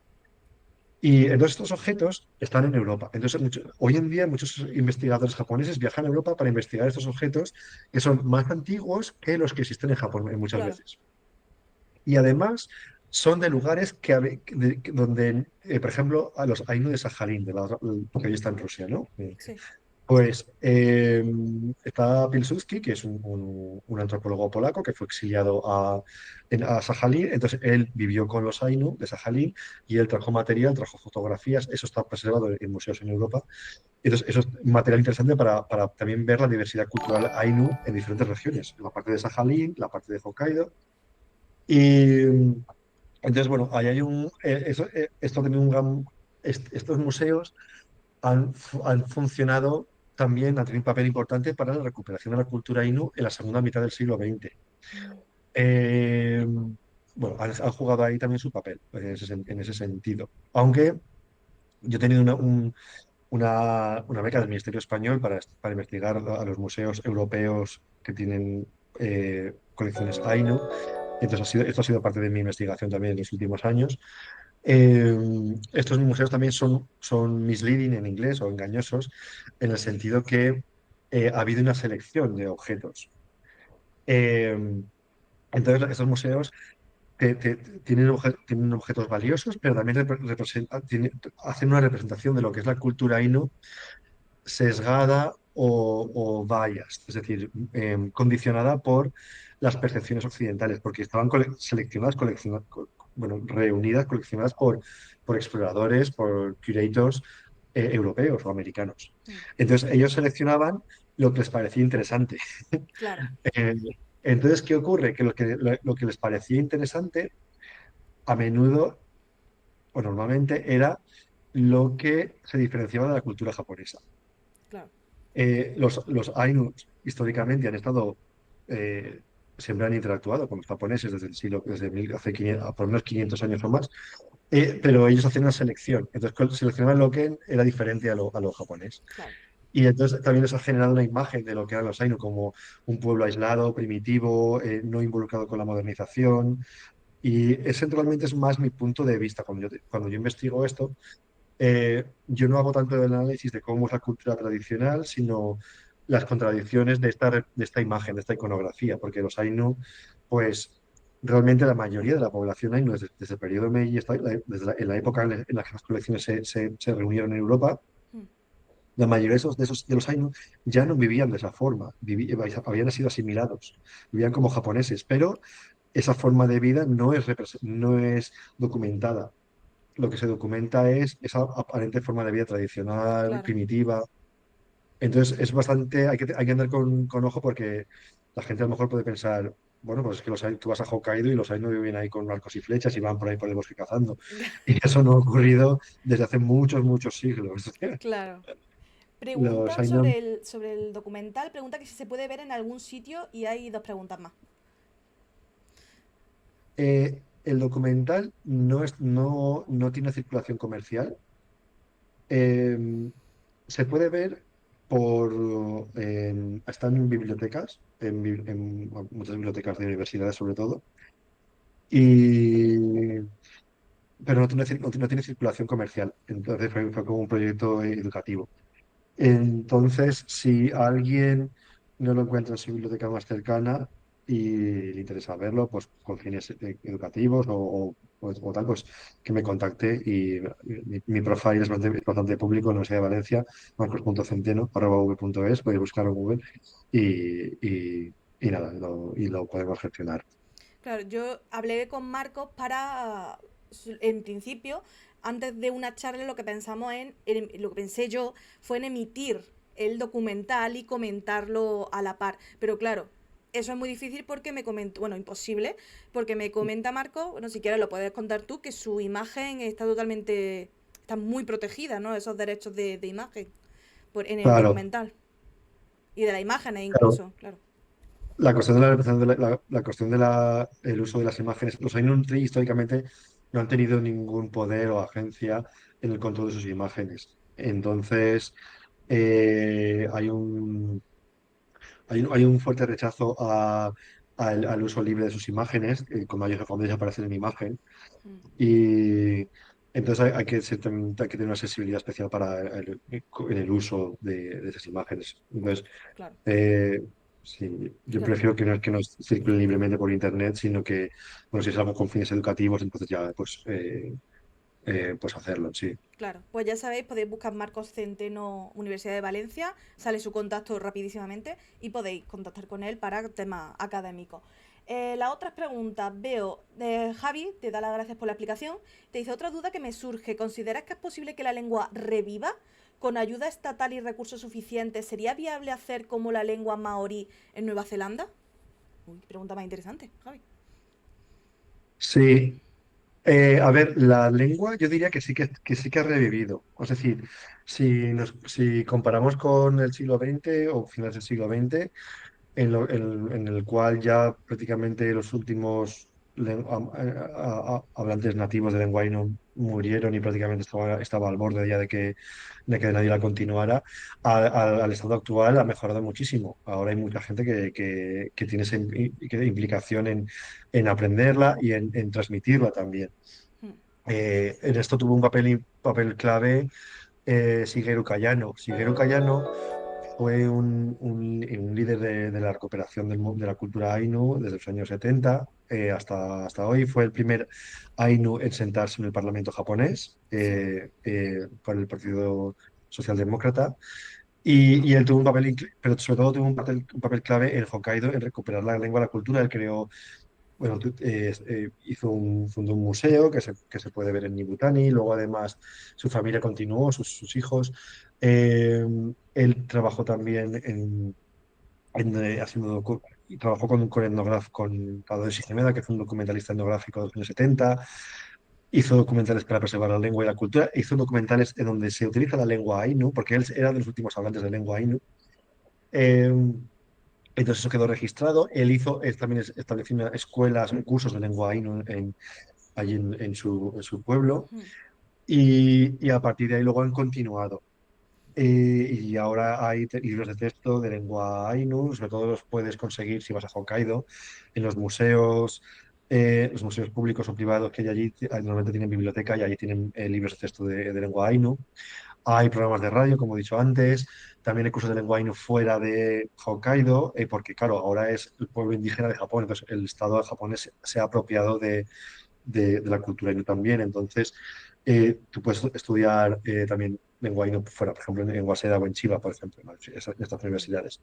Y entonces estos objetos están en Europa. Entonces, hoy en día muchos investigadores japoneses viajan a Europa para investigar estos objetos que son más antiguos que los que existen en Japón muchas Claro. veces. Y además son de lugares donde, por ejemplo, a los Ainu de Sajalín, que hoy está en Rusia, ¿no? Sí. Pues está Pilsudski, que es un antropólogo polaco que fue exiliado a Sajalín. Entonces él vivió con los Ainu de Sajalín y él trajo material, trajo fotografías. Eso está preservado en museos en Europa. Entonces eso es material interesante para también ver la diversidad cultural Ainu en diferentes regiones, en la parte de Sajalín, la parte de Hokkaido. Y entonces, bueno, ahí hay esto tiene estos museos han funcionado también, han tenido un papel importante para la recuperación de la cultura Ainu en la segunda mitad del siglo XX. Eh, bueno, han jugado ahí también su papel en ese sentido. Aunque yo he tenido una beca del Ministerio Español para investigar a los museos europeos que tienen colecciones Ainu. Entonces, esto ha sido parte de mi investigación también en los últimos años. Estos museos también son misleading en inglés o engañosos en el sentido que ha habido una selección de objetos. Eh, entonces, estos museos tienen objetos valiosos, pero también hacen una representación de lo que es la cultura Ainu sesgada o biased, es decir, condicionada por las percepciones occidentales, porque estaban seleccionadas, bueno, reunidas, coleccionadas por exploradores, por curators europeos o americanos. Mm, Entonces, ellos seleccionaban lo que les parecía interesante. claro, Eh, entonces, ¿qué ocurre? Que lo que les parecía interesante a menudo o normalmente era lo que se diferenciaba de la cultura japonesa. claro. Los Ainu históricamente han estado, siempre han interactuado con los japoneses desde el siglo, hace 500, por lo menos 500 años o más, pero ellos hacían una selección. Entonces, seleccionaban lo que era diferente a lo japonés. Claro, Y entonces también les ha generado una imagen de lo que eran los Ainu como un pueblo aislado, primitivo, no involucrado con la modernización. Y ese realmente es más mi punto de vista. Cuando yo investigo esto, yo no hago tanto el análisis de cómo es la cultura tradicional, sino las contradicciones de esta imagen, de esta iconografía, porque los Ainu, pues realmente la mayoría de la población Ainu desde el periodo Meiji, en la época en la que las colecciones se reunieron en Europa, mm, la mayoría de los Ainu ya no vivían de esa forma, habían sido asimilados, vivían como japoneses, pero esa forma de vida no es documentada. Lo que se documenta es esa aparente forma de vida tradicional, claro. primitiva. Entonces es bastante, hay que andar con ojo porque la gente a lo mejor puede pensar, bueno, pues es que tú vas a Hokkaido y los Ainu viven ahí con arcos y flechas y van por ahí por el bosque cazando. Y eso no ha ocurrido desde hace muchos, muchos siglos. Claro. Los Preguntan Ainu, sobre el documental, pregunta que si se puede ver en algún sitio y hay dos preguntas más. el documental no tiene circulación comercial. Eh, Se puede ver están en bibliotecas, en muchas bibliotecas de universidades sobre todo, y, pero no tiene circulación comercial. Entonces fue como un proyecto educativo. Entonces, si alguien no lo encuentra en su biblioteca más cercana y le interesa verlo, pues con fines educativos o tal, pues que me contacte y mi profile es bastante público en la Universidad de Valencia, marcos.centeno@v.es, podéis buscarlo en Google y nada, y lo podemos gestionar. Claro, yo hablé con Marcos para, en principio, antes de una charla lo que pensamos lo que pensé yo fue en emitir el documental y comentarlo a la par. Pero claro, eso es muy difícil porque me comentó, bueno, imposible, porque me comenta Marcos, bueno, si quieres lo puedes contar tú, que su imagen está totalmente, está muy protegida, ¿no? Esos derechos de imagen en el Claro, documental. Y de las imágenes claro. incluso, claro. La cuestión de la representación la cuestión de el uso de las imágenes. Los Ainun-Tree históricamente no han tenido ningún poder o agencia en el control de sus imágenes. Entonces, hay hay un fuerte rechazo al uso libre de sus imágenes, como ellos cuando ellos aparecen en imagen. Mm, Y entonces hay que tener una sensibilidad especial en el uso de esas imágenes. Entonces, claro, eh, sí, yo claro. prefiero que no circulen libremente por internet, sino que, bueno, si es algo con fines educativos, entonces ya, pues hacerlo, sí. Claro, pues ya sabéis, podéis buscar Marcos Centeno, Universidad de Valencia, sale su contacto rapidísimamente y podéis contactar con él para temas académicos. Las otras preguntas, veo, Javi, te da las gracias por la explicación, te dice otra duda que me surge, ¿consideras que es posible que la lengua reviva? ¿Con ayuda estatal y recursos suficientes sería viable hacer como la lengua maorí en Nueva Zelanda? Uy, pregunta más interesante, Javi. Sí, a ver, la lengua yo diría que sí que ha revivido. Es decir, si comparamos con el siglo XX o finales del siglo XX, en el cual ya prácticamente los últimos hablantes nativos de lengua murieron y prácticamente estaba al borde ya de que nadie la continuara, al estado actual ha mejorado muchísimo. Ahora hay mucha gente que tiene esa implicación en aprenderla y en transmitirla también. Mm. En esto tuvo un papel clave Shigeru Kayano. Shigeru Kayano fue un líder de la recuperación de la cultura Ainu desde los años 70 hasta hoy. Fue el primer Ainu en sentarse en el Parlamento japonés Sí. por el Partido Socialdemócrata. Y él tuvo un papel, pero sobre todo tuvo un papel clave en Hokkaido en recuperar la lengua, la cultura. Él creó, bueno, fundó un museo que se puede ver en Nibutani. Luego, además, su familia continuó, sus hijos. Eh, Él trabajó también haciendo y trabajó con Tadeusz Himeda, que fue un documentalista etnográfico de los años 70. Hizo documentales para preservar la lengua y la cultura. Hizo documentales en donde se utiliza la lengua Ainu, porque él era de los últimos hablantes de lengua Ainu. Eh, entonces eso quedó registrado. Él también estableció escuelas, cursos de lengua Ainu allí en su pueblo. Mm. Y a partir de ahí luego han continuado. Y ahora hay libros de texto de lengua Ainu, sobre todo los puedes conseguir si vas a Hokkaido, en los museos públicos o privados que hay allí, normalmente tienen biblioteca y allí tienen libros de texto de lengua Ainu. Hay programas de radio, como he dicho antes, también hay cursos de lengua Ainu fuera de Hokkaido, porque claro, ahora es el pueblo indígena de Japón, entonces el Estado japonés se ha apropiado de la cultura Ainu también, entonces tú puedes estudiar también lengua Ainu fuera, por ejemplo, en Waseda o en Chiba, por ejemplo, ¿no? Estas universidades.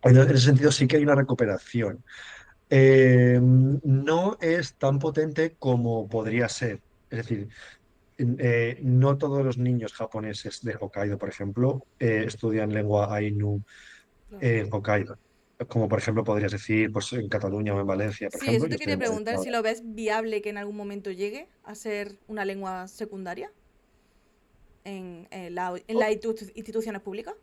En ese sentido sí que hay una recuperación. No es tan potente como podría ser. Es decir, no todos los niños japoneses de Hokkaido, por ejemplo, estudian lengua Ainu Claro. en Hokkaido. Como por ejemplo podrías decir pues, en Cataluña o en Valencia, por Sí, eso ejemplo. Yo te estoy quería en Valencia preguntar si ahora. lo ves viable que en algún momento llegue a ser una lengua secundaria en las instituciones públicas.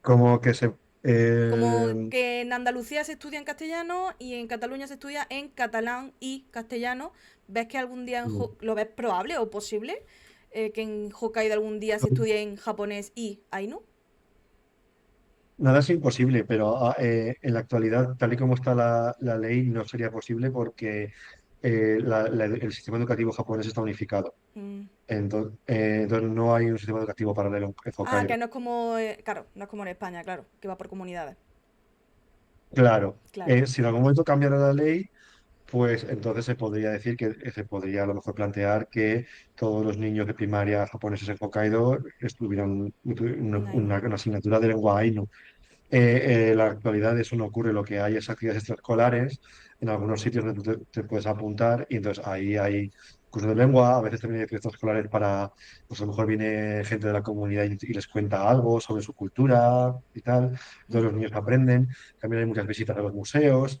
Como que se... Como eh, que en Andalucía se estudia en castellano y en Cataluña se estudia en catalán y castellano. ¿Ves que algún día lo ves probable o posible que en Hokkaido algún día se estudie en japonés y ainu? Nada es imposible, pero en la actualidad, tal y como está la ley, no sería posible porque el sistema educativo japonés está unificado. Mm. Entonces no hay un sistema educativo paralelo en Ah, que Hokkaido. no es como, claro, no es como en España, claro, que va por comunidades. Claro, Claro. si en algún momento cambiara la ley, pues entonces se podría decir que se podría a lo mejor plantear que todos los niños de primaria japoneses en Hokkaido estuvieran En ainu. una asignatura de lengua Ainu. En la actualidad eso no ocurre, lo que hay es actividades extraescolares, en algunos sitios donde tú te puedes apuntar y entonces ahí hay cursos de lengua, a veces también hay actividades extraescolares para, pues a lo mejor viene gente de la comunidad y les cuenta algo sobre su cultura y tal, entonces Mm. los niños aprenden, también hay muchas visitas a los museos,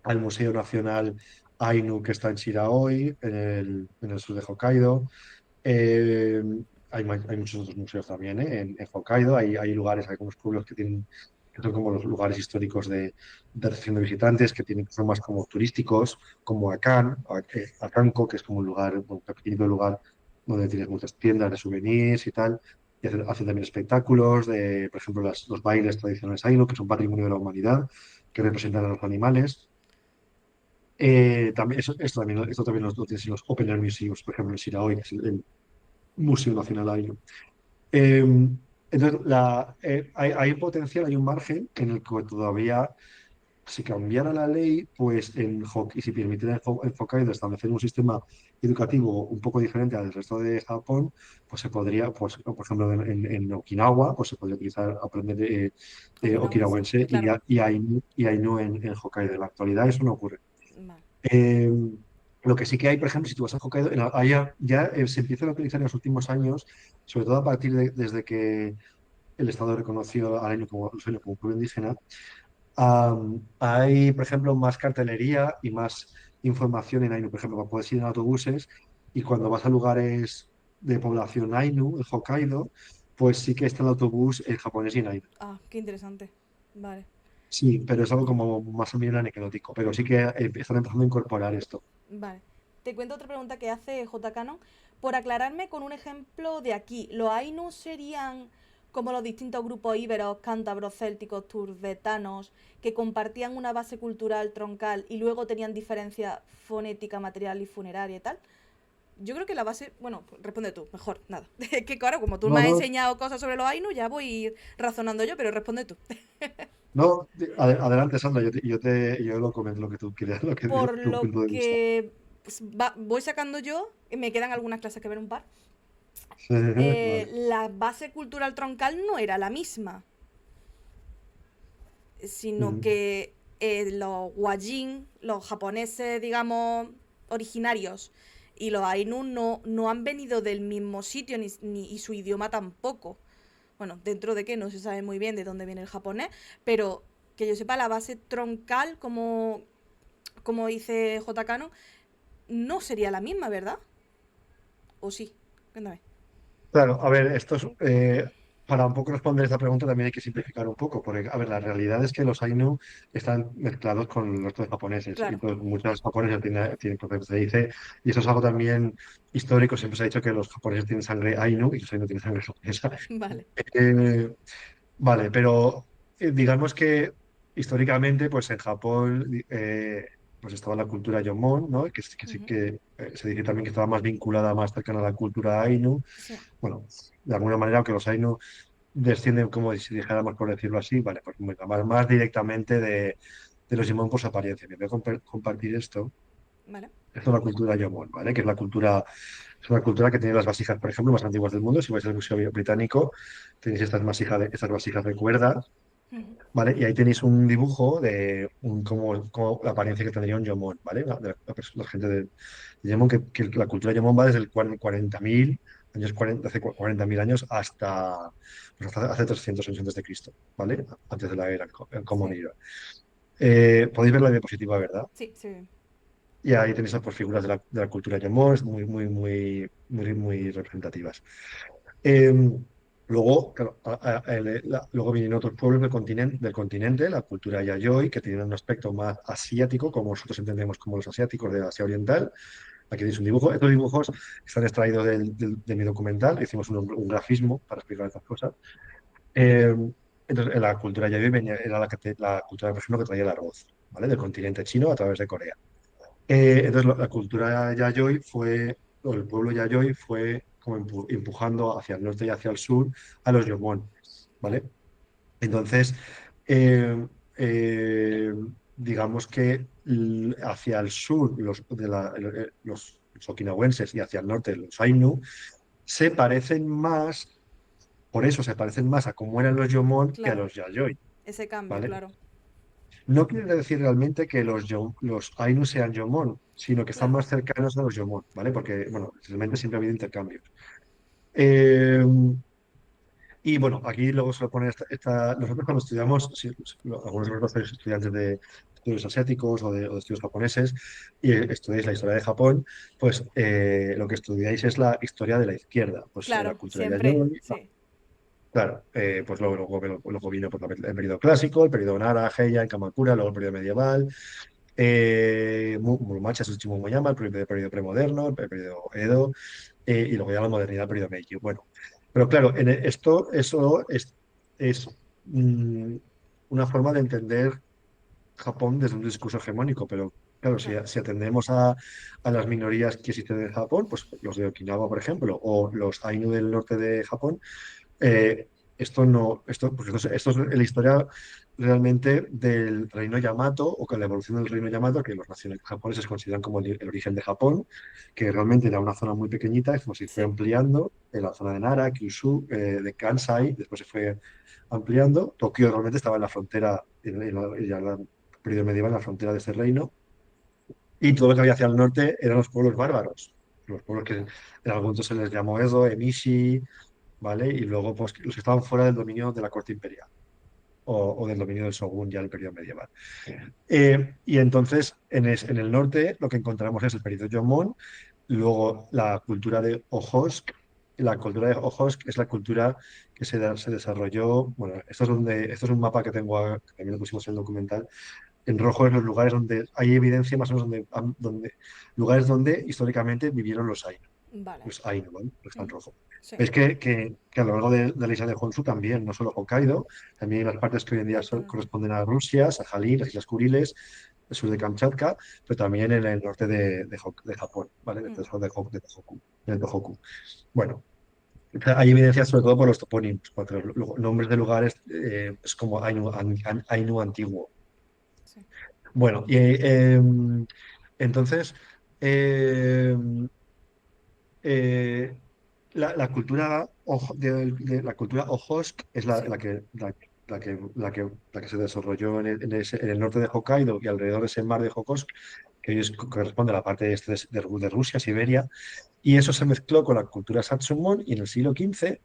al Museo Nacional Ainu que está en Shiraoi, en el sur de Hokkaido. Eh, hay muchos otros museos también, en Hokkaido. Hay lugares, hay algunos pueblos que son como los lugares históricos de recepción de visitantes, que son más como turísticos, como Akanko, que es como un lugar, un pequeño lugar donde tienes muchas tiendas de souvenirs y tal. Y hacen también espectáculos de, por ejemplo, los bailes tradicionales Ainu, que son patrimonio de la humanidad, que representan a los animales. También, esto también lo tienes en los Open Air Museums, por ejemplo, en Shiraoi, que es el Museo Nacional Ainu. Eh, entonces, hay potencial, hay un margen en el que todavía, si cambiara la ley, pues y si permitiera en Hokkaido establecer un sistema educativo un poco diferente al del resto de Japón, pues se podría, pues, por ejemplo, en Okinawa, pues se podría aprender Okinawense, okinawense claro. y Ainu en Hokkaido. En la actualidad eso no ocurre. Vale. Eh, lo que sí que hay, por ejemplo, si tú vas a Hokkaido, ya se empiezan a utilizar en los últimos años, sobre todo desde que el Estado reconoció al año como, los años como pueblo indígena, hay, por ejemplo, más cartelería y más información en Ainu. Por ejemplo, puedes ir en autobuses y cuando vas a lugares de población Ainu, en Hokkaido, pues sí que está el autobús en japonés y en Ainu. Ah, qué interesante. Vale. Sí, pero es algo como más o menos anecdótico, pero sí que están empezando a incorporar esto. Vale. te cuento otra pregunta que hace J. Canon. Por aclararme con un ejemplo de aquí, ¿los Ainu serían como los distintos grupos íberos, cántabros, célticos, turbetanos, que compartían una base cultural troncal y luego tenían diferencia fonética, material y funeraria y tal? Yo creo que la base. Bueno, responde tú, mejor, nada. Es que claro, como tú me No, has no, enseñado cosas sobre los Ainu, ya voy razonando yo, pero responde tú. no, adelante, Sandra, yo lo comento lo que tú quieras, lo que Por tu lo punto de vista. que pues, voy sacando yo, me quedan algunas clases que ver un par. Vale. La base cultural troncal no era la misma, sino Ujú. que los Wajin, los japoneses, digamos, originarios, y los Ainu no han venido del mismo sitio y su idioma tampoco. Bueno, dentro de que no se sabe muy bien de dónde viene el japonés, pero que yo sepa, la base troncal, como dice J. Cano, no sería la misma, ¿verdad? ¿O sí? Cuéntame. Claro, a ver, para un poco responder esta pregunta también hay que simplificar un poco, porque, a ver, la realidad es que los Ainu están mezclados con los dos japoneses, y Claro, pues, muchos japoneses tienen, pues, se dice, y eso es algo también histórico, siempre se ha dicho que los japoneses tienen sangre Ainu y los Ainu tienen sangre japonesa. vale. Eh, vale, pero digamos que históricamente, pues en Japón, pues estaba la cultura Jomon, ¿no? Que sí Ujú. que se dice también que estaba más vinculada, más cercana a la cultura Ainu. Sí, Bueno, de alguna manera, aunque los Ainu descienden, como si dijéramos por decirlo así, vale, pues más directamente de los Jomon por su apariencia. Me voy a compartir esto. vale. Esto es la cultura Jomon, ¿vale? Que es una cultura que tiene las vasijas, por ejemplo, más antiguas del mundo. Si vais al Museo Británico, tenéis estas vasijas de cuerda, Ujú. ¿vale? Y ahí tenéis un dibujo de como la apariencia que tendría un Jomon, ¿vale? La gente de Jomon, que la cultura Jomon va desde el 40.000 años, 40, hace 40.000 años hasta, pues hasta hace 300 años antes de Cristo, ¿vale? Antes de la era común. Sí, Podéis ver la diapositiva, ¿verdad? sí, sí. Y ahí tenéis pues, figuras de la cultura Jomon, muy, muy, muy, muy, muy representativas. Eh, Luego, claro, luego vienen otros pueblos del continente, la cultura Yayoi, que tienen un aspecto más asiático, como nosotros entendemos como los asiáticos de Asia Oriental. Aquí tenéis un dibujo. Estos dibujos están extraídos de mi documental. Hicimos un grafismo para explicar estas cosas. Eh, entonces, en la cultura Yayoi era la cultura, por ejemplo, que traía el arroz, ¿vale? Del continente chino a través de Corea. Entonces, la cultura Yayoi o el pueblo Yayoi fue como empujando hacia el norte y hacia el sur a los Yomon, Claro, ¿vale? Entonces, eh, eh, digamos que hacia el sur los okinawenses y hacia el norte los Ainu se parecen más, por eso se parecen más a cómo eran los Yomon que a claro. los Yayoi, Ese cambio, ¿vale? claro. No quiere decir realmente que los Ainu sean Yomon, sino que están Claro. más cercanos a los Yomon, ¿vale? Porque, bueno, realmente siempre ha habido intercambios. Eh, y bueno, aquí luego se lo pone nosotros cuando estudiamos, sí, algunos de nosotros sois estudiantes de estudios asiáticos o de estudios japoneses y estudiáis la historia de Japón, pues lo que estudiáis es la historia de la izquierda, pues la Claro, cultura siempre, Yayoi. sí. Claro, pues luego vino pues, el periodo clásico, el periodo Nara, Heian, Kamakura, luego el periodo medieval, Muromachi, Tsushima, el periodo premoderno, el periodo Edo, y luego ya la modernidad, el periodo Meiji. Bueno, pero claro, eso es mm, una forma de entender Japón desde un discurso hegemónico, pero claro, si, Claro, si atendemos a las minorías que existen en Japón, pues los de Okinawa, por ejemplo, o los Ainu del norte de Japón, esto no, porque esto es la historia realmente del reino Yamato o con la evolución del reino Yamato, que los nacionales japoneses consideran como el origen de Japón, que realmente era una zona muy pequeñita, y como se fue sí. ampliando en la zona de Nara, Kyushu, de Kansai, después se fue ampliando. Tokio realmente estaba en la frontera, ya en el periodo medieval, en la frontera de ese reino, y todo lo que había hacia el norte eran los pueblos bárbaros. Los pueblos que en algún momento se les llamó Edo, Emishi, ¿vale? Y luego, pues, los que estaban fuera del dominio de la corte imperial o del dominio del Shogun ya en el periodo medieval. Y entonces, en el norte, lo que encontramos es el periodo Jomon, luego la cultura de Ojosk. La cultura de Ojosk es la cultura que se desarrolló. Bueno, esto es un mapa que tengo, que también lo pusimos en el documental, en rojo es los lugares donde hay evidencia más o menos lugares donde históricamente vivieron Vale. los Ainu, ¿vale? Los que están en Ujú. rojo. Sí. Ves que a lo largo de la isla de Honshu también, no solo Hokkaido, también las partes que hoy en día Efectivamente. corresponden a Rusia, Sajalín, las Islas Kuriles, el sur de Kamchatka, pero también en el norte de Japón, ¿vale? Mm. De Tohoku, del Tohoku. Bueno, hay evidencia sobre todo por los topónimos, porque los nombres de lugares es como Ainu antiguo. Sí. Bueno, entonces, eh, eh, la cultura la cultura Ojosk es Sí. la que se desarrolló en el norte de Hokkaido y alrededor de ese mar de Okhotsk, que hoy corresponde a la parte este de Rusia, Siberia, y eso se mezcló con la cultura Satsumon y en el siglo XV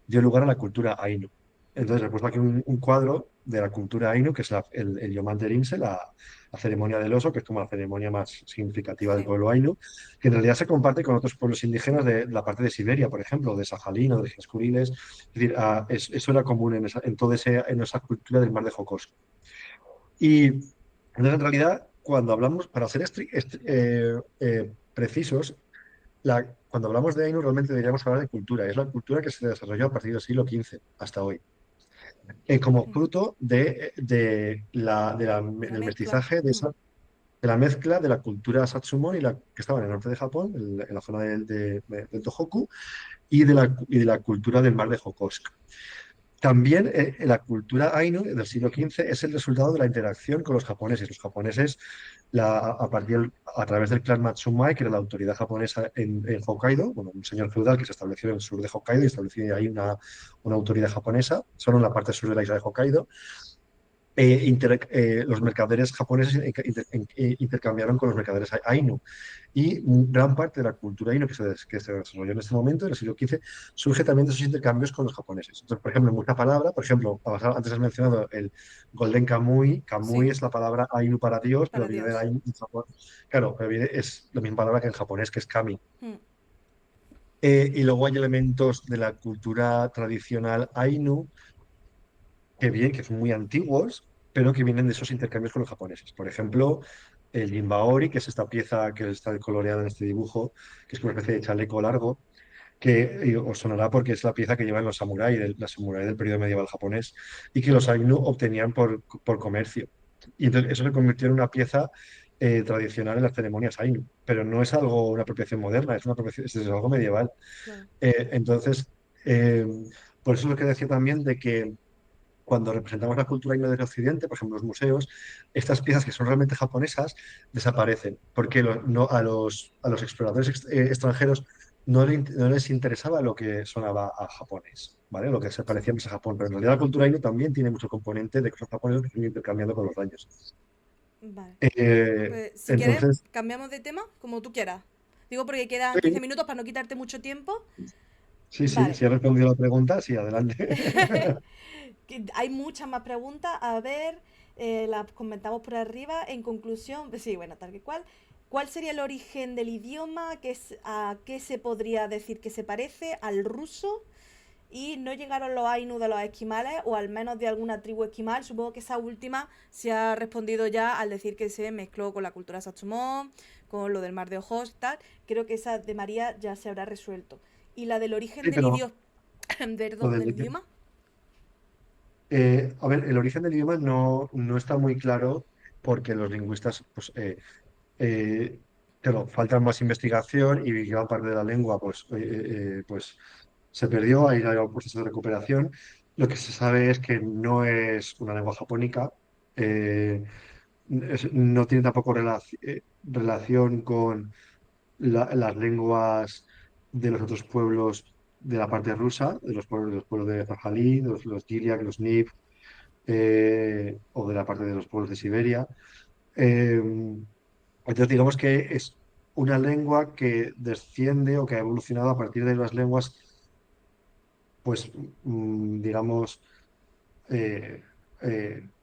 dio lugar a la cultura Ainu. Entonces he puesto aquí un cuadro de la cultura Ainu, que es el Yomante Terinse, la ceremonia del oso, que es como la ceremonia más significativa del Sí. pueblo Ainu, que en realidad se comparte con otros pueblos indígenas de la parte de Siberia, por ejemplo, de Sajalín o de las Kuriles. Es decir, eso era común en esa cultura del mar de Jocos. Y entonces, en realidad, cuando hablamos, para ser precisos, cuando hablamos de Ainu, realmente deberíamos hablar de cultura. Es la cultura que se desarrolló a partir del siglo XV hasta hoy, como Mm. fruto De la del mezcla. mestizaje Mm. de la mezcla de la cultura Satsumon que estaba en el norte de Japón, en la zona del Tohoku, y de la cultura del mar de Okhotsk. También la cultura Ainu del siglo XV es el resultado de la interacción con los japoneses. Los japoneses, a través del clan Matsumai, que era la autoridad japonesa en Hokkaido, bueno, un señor feudal que se estableció en el sur de Hokkaido y estableció ahí una autoridad japonesa, solo en la parte sur de la isla de Hokkaido. Los mercaderes japoneses intercambiaron con los mercaderes Ainu. Y gran parte de la cultura Ainu que se desarrolló en este momento, en el siglo XV, surge también de esos intercambios con los japoneses. Entonces, por ejemplo, mucha palabra, por ejemplo, antes has mencionado el Golden Kamui. Kamui Sí. es la palabra Ainu para Dios, pero Para viene del Dios. Ainu en Japón. Claro, pero es la misma palabra que en japonés, que es Kami. Mm. Y luego hay elementos de la cultura tradicional Ainu que son muy antiguos, pero que vienen de esos intercambios con los japoneses. Por ejemplo, el Jimbaori, que es esta pieza que está coloreada en este dibujo, que es una especie de chaleco largo, que os sonará porque es la pieza que llevan los samuráis, la samurái del periodo medieval japonés, y que los Ainu obtenían por comercio. Y entonces eso se convirtió en una pieza tradicional en las ceremonias Ainu, pero no es algo, una apropiación moderna, es algo medieval. Claro. Entonces, eh, por eso es lo que decía también de que cuando representamos la cultura Ainu del Occidente, por ejemplo, los museos, estas piezas que son realmente japonesas desaparecen, porque a los exploradores extranjeros no les interesaba lo que sonaba a japonés, ¿vale? Lo que se Sí. parecía más a Japón, pero en realidad la cultura Ainu también tiene mucho componente de cosas japonesas que se han ido intercambiando con los años. Vale. Pues si quieres, Entonces, cambiamos de tema como tú quieras. Digo porque quedan 15 sí, minutos para no quitarte mucho tiempo. sí, sí, Vale. si he respondido a la pregunta, sí, adelante. Que hay muchas más preguntas. A ver, las comentamos por arriba. En conclusión, pues sí, bueno, tal que cual. ¿Cuál sería el origen del idioma? ¿A qué se podría decir que se parece? ¿Al ruso? Y no llegaron los Ainu de los esquimales, o al menos de alguna tribu esquimal. Supongo que esa última se ha respondido ya al decir que se mezcló con la cultura Satsumón, con lo del mar de Ojos, tal. Creo que esa de María ya se habrá resuelto. ¿Y la del origen Sí, del pero idioma? lo Perdón, del del idioma. A ver, el origen del idioma no está muy claro porque los lingüistas, pues, eh, claro, falta más investigación y gran parte de la lengua, pues se perdió, hay un proceso de recuperación. Lo que se sabe es que no es una lengua japónica, eh, no tiene tampoco relación con las lenguas de los otros pueblos de la parte rusa, de los pueblos de Zajalí, de los Giliak, los Nib, o de la parte de los pueblos de Siberia. Entonces, digamos que es una lengua que desciende o que ha evolucionado a partir de las lenguas, pues, digamos, eh,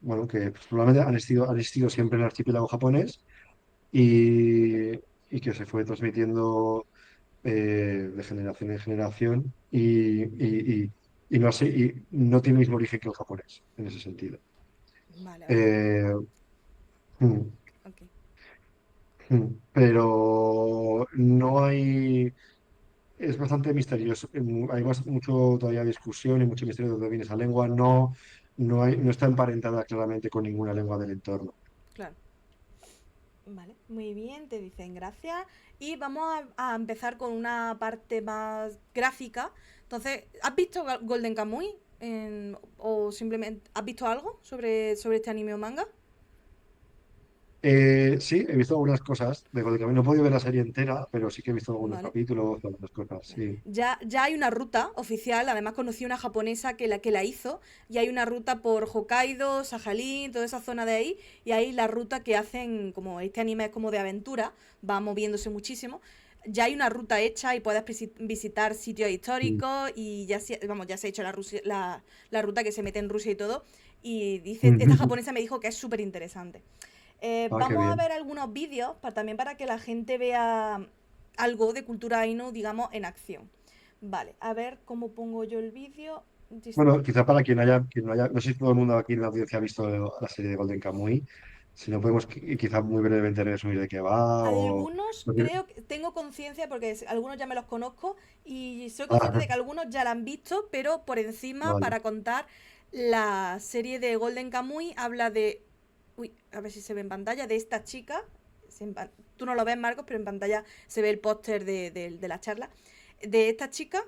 bueno, que pues, probablemente han existido siempre en el archipiélago japonés y, y que se fue transmitiendo de generación en generación y no tiene el mismo origen que el japonés, en ese sentido. Vale, vale. Eh, Mm, Ok, pero no hay, es bastante misterioso. Hay mucho todavía discusión y mucho misterio de dónde viene esa lengua. No, no está emparentada claramente con ninguna lengua del entorno. claro. Vale, muy bien, te dicen gracias. Y vamos a empezar con una parte más gráfica. Entonces, ¿has visto Golden Kamuy? ¿O simplemente has visto algo sobre este anime o manga? Sí, he visto algunas cosas de Golden Kamuy. No he podido ver la serie entera, pero sí que he visto algunos Vale. capítulos, algunas cosas, sí. Ya hay una ruta oficial, además conocí una japonesa que la hizo, y hay una ruta por Hokkaido, Sajalín, toda esa zona de ahí, y hay la ruta que hacen, como este anime es como de aventura, va moviéndose muchísimo, ya hay una ruta hecha y puedes visitar sitios Mm. históricos y vamos, ya se ha hecho la ruta que se mete en Rusia y todo, y dice, esta Mm. japonesa me dijo que es súper interesante. Ah, qué Vamos a bien. ver algunos vídeos también para que la gente vea algo de cultura Ainu, digamos, en acción. Vale, a ver cómo pongo yo el vídeo. Bueno, quizá para quien no haya, no sé si todo el mundo aquí en la audiencia ha visto la serie de Golden Kamuy. Si no podemos quizá muy brevemente resumir de qué va o... Algunos no tiene- creo que tengo conciencia, porque algunos ya me los conozco y soy consciente Ah, de que algunos ya la han visto, pero por encima, vale. para contar, la serie de Golden Kamuy habla de... Uy, a ver si se ve en pantalla, de esta chica. Tú no lo ves, Marcos, pero en pantalla se ve el póster de la charla. De esta chica,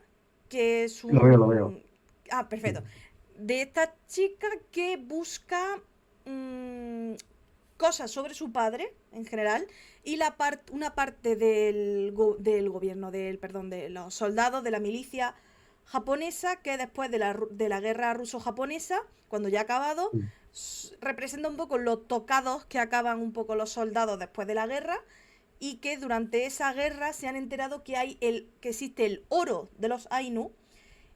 que es Lo veo, lo veo. un... Ah, perfecto. De esta chica que busca mm, cosas sobre su padre, en general, y una parte del gobierno, perdón, de los soldados de la milicia japonesa, que después de la guerra ruso-japonesa, cuando ya ha acabado, representa un poco los tocados que acaban un poco los soldados después de la guerra, y que durante esa guerra se han enterado que existe el oro de los Ainu,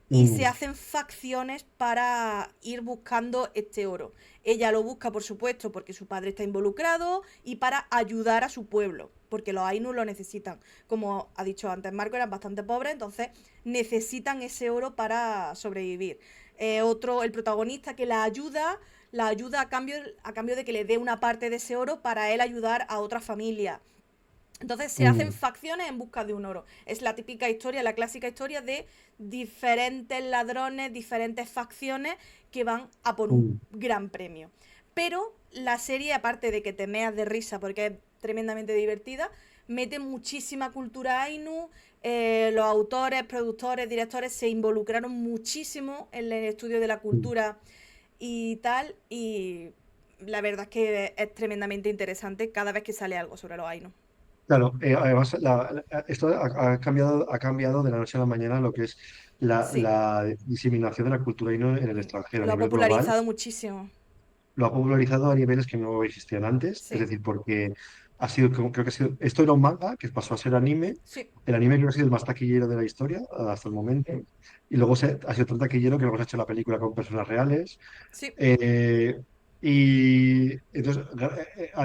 y se Mm, hacen facciones para ir buscando este oro. Ella lo busca, por supuesto, porque su padre está involucrado y para ayudar a su pueblo, porque los Ainu lo necesitan. Como ha dicho antes Marco, eran bastante pobres, entonces necesitan ese oro para sobrevivir. El protagonista que la ayuda a cambio de que le dé una parte de ese oro para él ayudar a otra familia. Entonces se hacen mm, facciones en busca de un oro. Es la típica historia, la clásica historia de diferentes ladrones, diferentes facciones que van a por un mm. gran premio. Pero la serie, aparte de que te meas de risa porque es tremendamente divertida, mete muchísima cultura Ainu. Los autores, productores, directores se involucraron muchísimo en el estudio de la Mm. cultura y tal. Y la verdad es que es tremendamente interesante cada vez que sale algo sobre los Ainu. Claro, además esto ha cambiado de la noche a la mañana lo que es Sí, la diseminación de la cultura Ainu en el extranjero a lo ha nivel global. popularizado muchísimo. Lo ha popularizado a niveles que no existían antes, es Sí, decir, porque ha sido, creo que ha sido, esto era un manga que pasó a ser anime. sí, El anime creo que ha sido el más taquillero de la historia hasta el momento. Y luego ha sido tan taquillero que luego se ha hecho la película con personas reales. sí. Eh, y entonces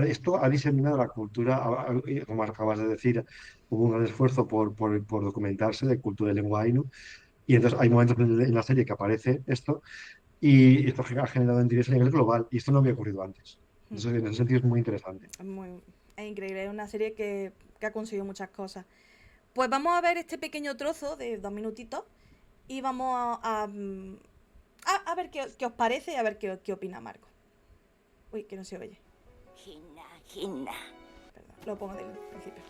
esto ha diseminado la cultura, y como acabas de decir, hubo un gran esfuerzo por documentarse de cultura y lengua Ainu. Y entonces hay momentos en la serie que aparece esto y esto ha generado interés a nivel global y esto no había ocurrido antes. Mm, Entonces, en ese sentido es muy interesante. es increíble, es una serie que ha conseguido muchas cosas. Pues vamos a ver este pequeño trozo de 2 minutitos y vamos a ver qué os parece y a ver qué opina Marco. Uy, que no se oye. ひんなひんな Perdón, lo pongo del principio.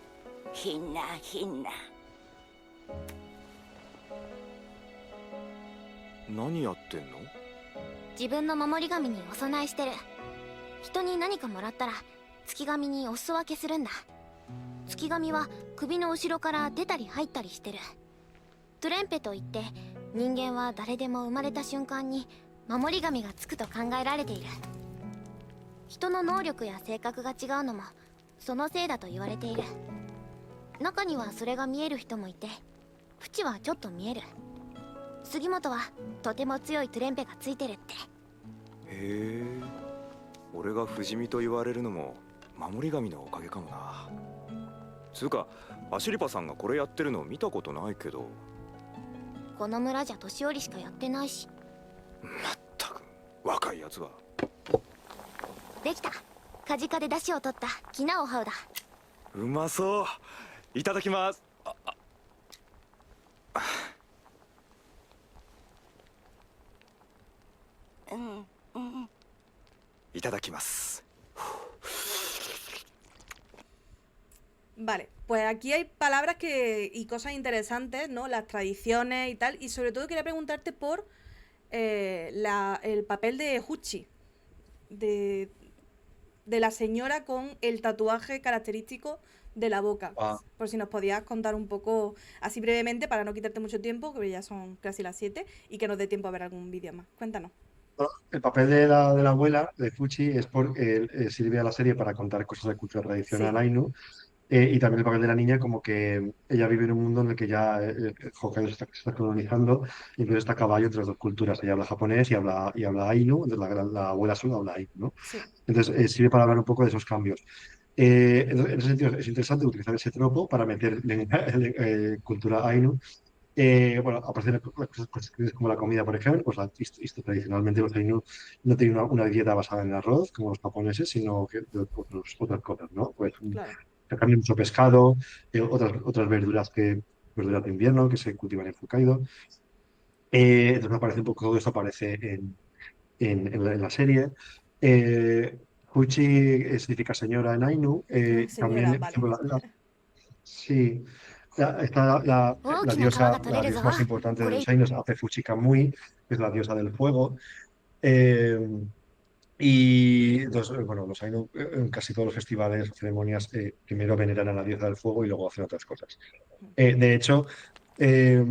ひんなひんな何やってんの？自分の守り神にお供えしてる。人に何かもらったら月神にお裾分けするんだ。月神は首の後ろから出たり入ったりしてる。トゥレンペといって人間は誰でも生まれた瞬間に守り神がつくと考えられている。人の能力や性格が違うのもそのせいだと言われている。中にはそれが見える人もいて、フチはちょっと見える。杉本はとても強いトゥレンペがついてるって。へえ。俺が不死身と言われるのも守り神のおかげかもな。つうかアシリパさんがこれやってるの見たことないけど。この村じゃ年寄りしかやってないし。まったく若いやつは。できた。カジカで出汁を取ったキナオハウだ。うまそう。いただきます。うんうん。いただきます。 Vale, pues aquí hay palabras y cosas interesantes, ¿no? Las tradiciones y tal. Y sobre todo quería preguntarte por el papel de Huchi, de, de la señora con el tatuaje característico de la boca. Ah, Por si nos podías contar un poco así brevemente para no quitarte mucho tiempo, que ya son casi las 7 y que nos dé tiempo a ver algún vídeo más. Cuéntanos. bueno, el papel de la abuela, de Fuchi, es porque sirve a la serie para contar cosas de cultura tradicional Sí, Ainu. Y también el papel de la niña, como que ella vive en un mundo en el que ya Hokkaido se está colonizando y entonces está a caballo entre las dos culturas. Ella habla japonés y habla Ainu, entonces la abuela solo habla Ainu, ¿no? sí. Entonces sirve para hablar un poco de esos cambios. En ese sentido es interesante utilizar ese tropo para meter cultura Ainu. Bueno, aparecen cosas como la comida, por ejemplo, pues tradicionalmente los Ainu no tienen una dieta basada en el arroz, como los japoneses, sino que de otras cosas, ¿no? Pues Claro. se cambia mucho pescado, otras verduras de invierno que se cultivan en Hokkaido. Entonces aparece un poco, todo esto aparece en la serie. Eh, Fuchi significa señora en Ainu. Señora, También, por vale. ejemplo, sí, está大laきな皮がdiosa,取れ la るぞ。 diosa más importante こ de れ los Ainus, Ape Fuchikamui, que es la diosa del fuego. Eh, y bueno, los Ainu en casi todos los festivales o ceremonias primero veneran a la diosa del fuego y luego hacen otras cosas. De hecho, eh,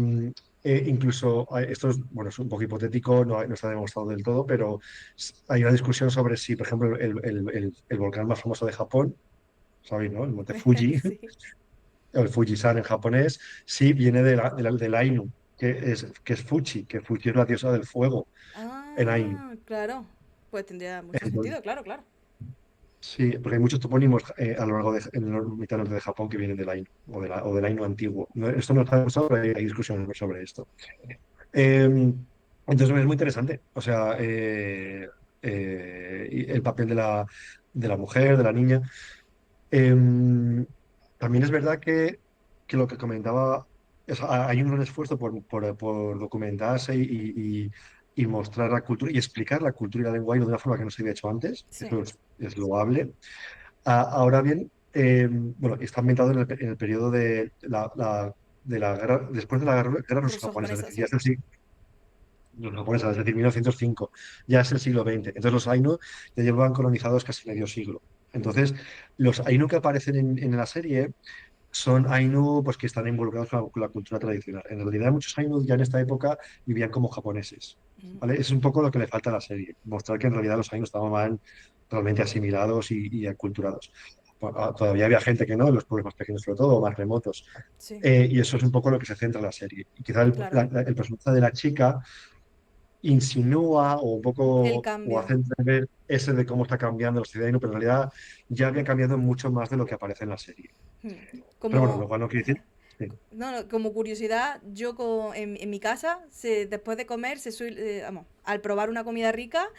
incluso esto es, bueno, es un poco hipotético, no está demostrado del todo, pero hay una discusión sobre si, por ejemplo, el volcán más famoso de Japón, ¿sabéis, no? El monte Fuji, Sí. o el Fujisan en japonés, sí viene del Ainu, que es Fuchi, que Fuchi es la diosa del fuego en Ainu. Ah, claro. Pues tendría mucho Entonces, sentido, claro, claro. sí, porque hay muchos topónimos a lo largo en la mitad norte de Japón que vienen del Ainu o del Ainu antiguo. Esto no está demostrado, pero hay discusiones sobre esto. Eh, entonces es muy interesante. O sea, y el papel de la mujer, de la niña. Eh, También es verdad que lo que comentaba, hay un gran esfuerzo por documentarse y mostrar la cultura y explicar la cultura y la lengua de una forma que no se había hecho antes. Sí. Eso es loable. Ahora bien, bueno, está ambientado en el periodo de la guerra, después de la guerra ruso-japonesa, es Ruso-japonesa, decir, ya sí. es el siglo, los japoneses, es decir, 1905, ya es el siglo XX. Entonces los Ainu ya llevan colonizados casi medio siglo. Entonces, los Ainu que aparecen en la serie son Ainu pues, que están involucrados con la cultura tradicional. En realidad, muchos Ainu ya en esta época vivían como japoneses. ¿Vale? Es un poco lo que le falta a la serie, mostrar que en realidad los Ainu estaban realmente asimilados y aculturados. Bueno, todavía había gente que no, en los pueblos más pequeños sobre todo, o más remotos. Sí, Y eso es un poco lo que se centra en la serie. Y quizá claro. el personaje de la chica insinúa o un poco El o cambio. hace entrever ese de cómo está cambiando la sociedad, pero en realidad ya había cambiado mucho más de lo que aparece en la serie. Hmm. Pero bueno, lo Como, cual no quiere decir. Sí. no, no, como curiosidad, yo en mi casa, después de comer, vamos, al probar una comida rica,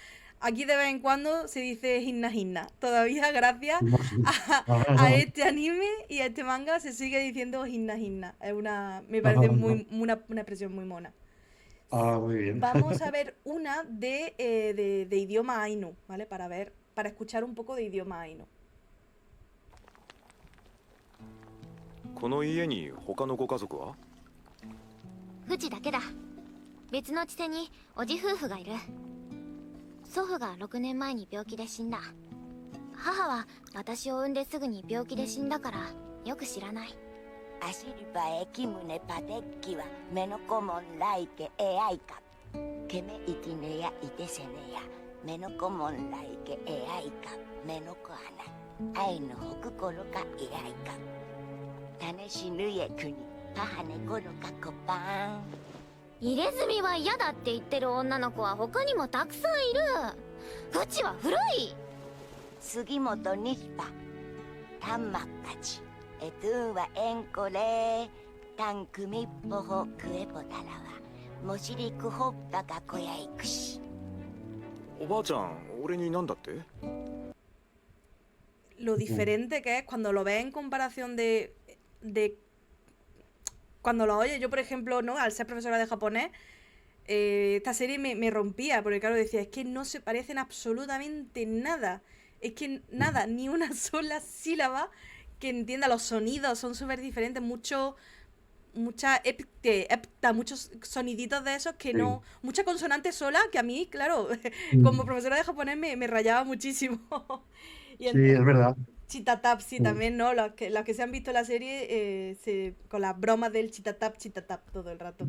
aquí de vez en cuando se dice hinna hinna. Todavía gracias No, sí. a este anime y a este manga se sigue diciendo hinna hinna. Me parece una expresión muy mona. Muy bien. Vamos a ver una de idioma Ainu, ¿vale? Para escuchar un poco de idioma Ainu. この家に他のご家族は？フチだけだ。別の地点におじ夫婦がいる。祖父が6年前に病気で死んだ。母は私を産んですぐに病気で死んだからよく知らない。アシリバエキムネパテッキはメノコモンライケエアイカケメイティネヤイテセネヤメノコモンライケエアイカメノコアナアイのホクコロカエアイカタネシヌエクニパハネコロカコパン入れ墨は嫌だって言ってる女の子は他にもたくさんいる。フチは古い。杉本ニシパタンマッカチエトゥーはエンコレタンクミッポホクエポタラはモシリクホッパが小屋いくしおばあちゃん、俺に何だって？ lo Ujú. diferente que es cuando lo ves en comparación de cuando lo oyes. Yo, por ejemplo, ¿no? Al ser profesora de japonés, esta serie me rompía, porque claro, decía, es que no se parecen absolutamente nada. Es que nada, ni una sola sílaba que entienda. Los sonidos son súper diferentes, muchos soniditos de esos que Sí. no, mucha consonante sola que a mí, claro, como Mm. profesora de japonés me rayaba muchísimo. y Sí, ent- es verdad. Chitatap, sí, Mm. también, ¿no? Los que se han visto la serie, con las bromas del chitatap, chitatap todo el rato.